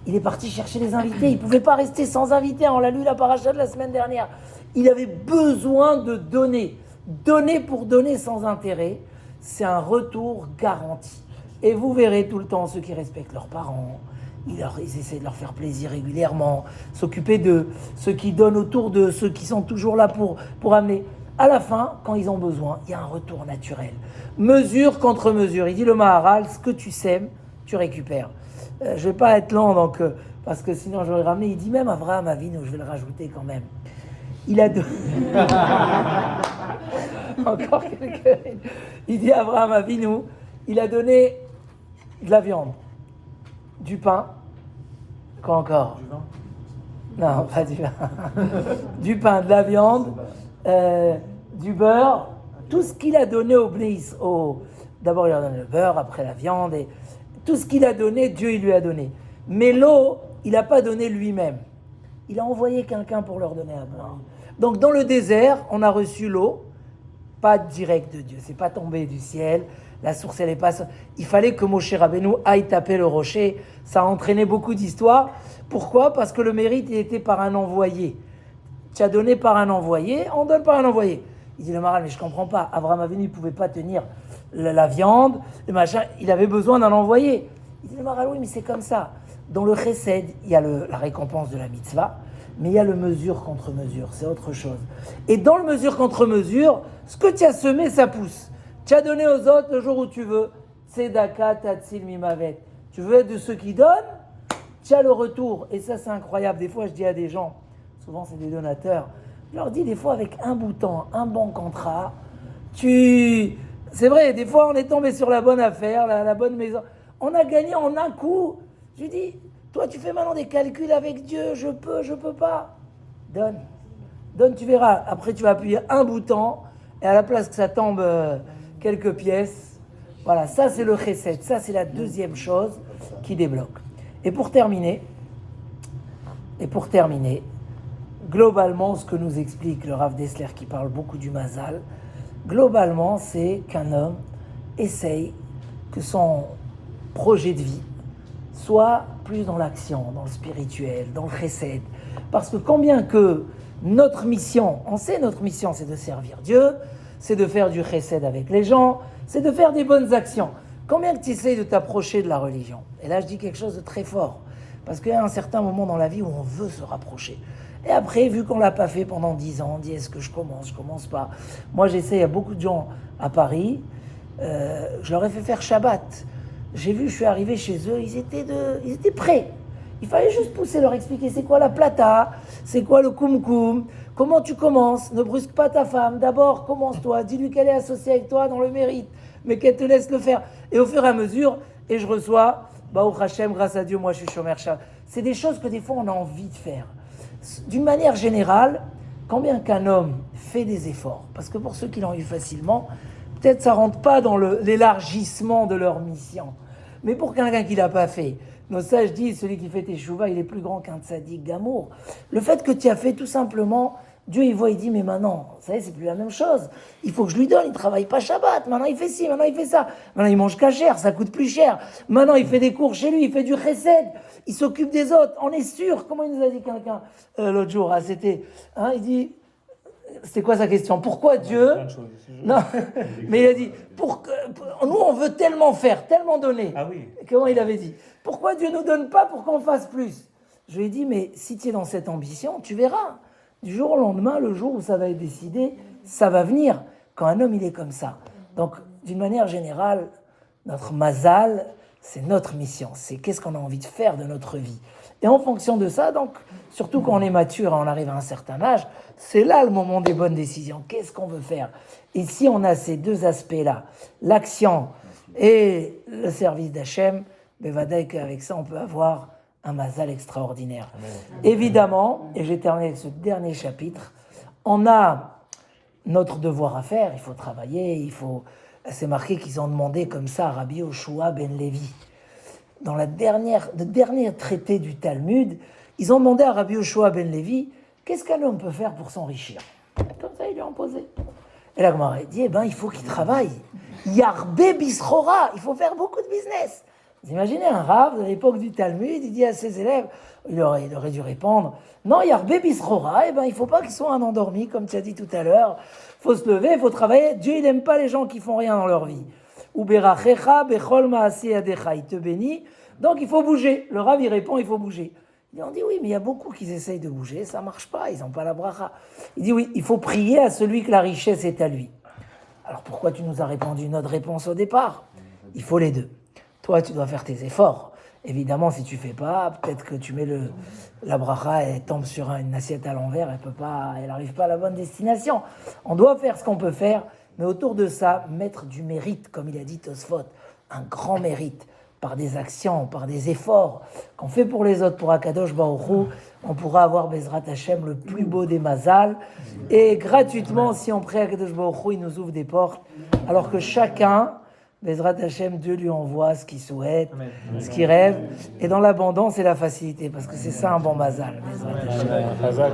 il est parti chercher les invités. Il ne pouvait pas rester sans invités. On l'a lu la paracha de la semaine dernière. Il avait besoin de donner. Donner pour donner sans intérêt, c'est un retour garanti. Et vous verrez tout le temps ceux qui respectent leurs parents. Ils essaient de leur faire plaisir régulièrement. S'occuper de ceux qui donnent autour de ceux qui sont toujours là pour amener. À la fin, quand ils ont besoin, il y a un retour naturel. Mesure contre mesure. Il dit le Maharal, ce que tu sèmes, tu récupères. Je ne vais pas être lent, donc, parce que sinon j'aurais ramené. Il dit même Abraham Avinu, je vais le rajouter quand même. Il a donné... Encore quelques... Il dit Abraham Avinu, il a donné de la viande, du pain, quoi encore? Du vin? Non, pas du vin. Du pain, de la viande, du beurre, tout ce qu'il a donné au Bnéis. D'abord il a donné le beurre, après la viande, et tout ce qu'il a donné, Dieu il lui a donné. Mais l'eau, il n'a pas donné lui-même. Il a envoyé quelqu'un pour leur donner à boire. Donc dans le désert, on a reçu l'eau, pas direct de Dieu, c'est pas tombé du ciel, la source elle est pas... Il fallait que Moshe Rabbeinu aille taper le rocher, ça a entraîné beaucoup d'histoires. Pourquoi? Parce que le mérite il était par un envoyé. Tu as donné par un envoyé, on donne par un envoyé. Il dit le Maharal, mais je comprends pas, Abraham Avinu ne pouvait pas tenir la viande, le machin, il avait besoin d'un envoyé. Il dit le Maharal, oui mais c'est comme ça. Dans le chesed, il y a la récompense de la mitzvah, mais il y a le mesure contre mesure, c'est autre chose. Et dans le mesure contre mesure, ce que tu as semé, ça pousse. Tu as donné aux autres le jour où tu veux. Tzedaka tatzil mimavet. Tu veux être de ceux qui donnent, tu as le retour. Et ça, c'est incroyable. Des fois, je dis à des gens, souvent c'est des donateurs, je leur dis des fois avec un bouton, un bon contrat, c'est vrai, des fois on est tombé sur la bonne affaire, la bonne maison. On a gagné en un coup. Je lui dis, toi tu fais maintenant des calculs avec Dieu, je peux pas. Donne, tu verras. Après tu vas appuyer un bouton et à la place que ça tombe quelques pièces. Voilà, ça c'est le chesed. Ça c'est la deuxième chose qui débloque. Et pour terminer, globalement, ce que nous explique le Rav Dessler qui parle beaucoup du Mazal, globalement, c'est qu'un homme essaye que son projet de vie soit plus dans l'action, dans le spirituel, dans le chesed. Parce que combien que notre mission, on sait notre mission, c'est de servir Dieu, c'est de faire du chesed avec les gens, c'est de faire des bonnes actions. combien que tu essayes de t'approcher de la religion? Et là, je dis quelque chose de très fort. Parce qu'il y a un certain moment dans la vie où on veut se rapprocher. Et après, vu qu'on ne l'a pas fait pendant 10 ans, on dit, est-ce que je commence pas? Moi, j'essaie, il y a beaucoup de gens à Paris, je leur ai fait faire Shabbat. J'ai vu, je suis arrivé chez eux, ils étaient prêts. Il fallait juste pousser, leur expliquer c'est quoi la plata, c'est quoi le kumkum, comment tu commences, ne brusque pas ta femme, d'abord commence-toi, dis-lui qu'elle est associée avec toi dans le mérite, mais qu'elle te laisse le faire. Et au fur et à mesure, et je reçois, Baruch Hashem, grâce à Dieu, moi je suis Shomer Shabbat. C'est des choses que des fois on a envie de faire. D'une manière générale, combien qu'un homme fait des efforts, parce que pour ceux qui l'ont eu facilement, peut-être ça ne rentre pas dans l'élargissement de leur mission. Mais pour quelqu'un qui ne l'a pas fait, nos sages disent, celui qui fait teshuva, il est plus grand qu'un tzaddik gamour. Le fait que tu as fait tout simplement, Dieu il voit, il dit, mais maintenant, vous savez, c'est plus la même chose. Il faut que je lui donne, il ne travaille pas Shabbat, maintenant il fait ci, maintenant il fait ça. Maintenant il mange cachère, ça coûte plus cher. Maintenant il fait des cours chez lui, il fait du chesed, il s'occupe des autres, on est sûr. Comment il nous a dit quelqu'un l'autre jour, c'était, il dit, c'était quoi sa question? Pourquoi Dieu... Non, mais il a dit, nous on veut tellement faire, tellement donner. Ah oui. Comment il avait dit? Pourquoi Dieu ne nous donne pas pour qu'on fasse plus? Je lui ai dit, mais si tu es dans cette ambition, tu verras. Du jour au lendemain, le jour où ça va être décidé, ça va venir. Quand un homme, il est comme ça. Donc, d'une manière générale, notre mazal, c'est notre mission. C'est qu'est-ce qu'on a envie de faire de notre vie. Et en fonction de ça, donc, surtout quand on est mature et on arrive à un certain âge, c'est là le moment des bonnes décisions. Qu'est-ce qu'on veut faire? Et si on a ces deux aspects-là, l'action et le service d'Hachem, Bevadaï qu'avec ça, on peut avoir un mazal extraordinaire. Évidemment, et j'ai terminé avec ce dernier chapitre, on a notre devoir à faire, il faut travailler, c'est marqué qu'ils ont demandé comme ça à Rabbi Yoshua ben Levi. Dans le dernier traité du Talmud, ils ont demandé à Rabbi Yoshua ben Levi, qu'est-ce qu'un homme peut faire pour s'enrichir? Comme ça, ils lui ont posé. Et la Gemara dit, il faut qu'il travaille. Yarbe bisrora, il faut faire beaucoup de business. Vous imaginez un rave de l'époque du Talmud, il dit à ses élèves, il aurait dû répondre, non, Yarbe bisrora, il ne faut pas qu'ils soient un endormi, comme tu as dit tout à l'heure. Il faut se lever, il faut travailler. Dieu, il n'aime pas les gens qui font rien dans leur vie. Ou berachecha bechol maaseh yadecha, il te bénit. Donc il faut bouger. Le rave, il répond, il faut bouger. On dit oui, mais il y a beaucoup qui essayent de bouger, ça ne marche pas, ils n'ont pas la bracha. Il dit oui, il faut prier à celui que la richesse est à lui. Alors pourquoi tu nous as répondu notre réponse au départ? Il faut les deux. Toi, tu dois faire tes efforts. Évidemment, si tu ne fais pas, peut-être que tu mets la bracha, elle tombe sur une assiette à l'envers, elle n'arrive pas à la bonne destination. On doit faire ce qu'on peut faire, mais autour de ça, mettre du mérite, comme il a dit Tosfot, un grand mérite, par des actions, par des efforts qu'on fait pour les autres, pour Akadosh Baruch Hu, on pourra avoir Bezrat Hashem, le plus beau des mazal, et gratuitement, si on prie Akadosh Baruch Hu, il nous ouvre des portes, alors que chacun, Bezrat Hashem, Dieu lui envoie ce qu'il souhaite, ce qu'il rêve, et dans l'abondance et la facilité, parce que c'est ça un bon mazal, Bezrat Hashem.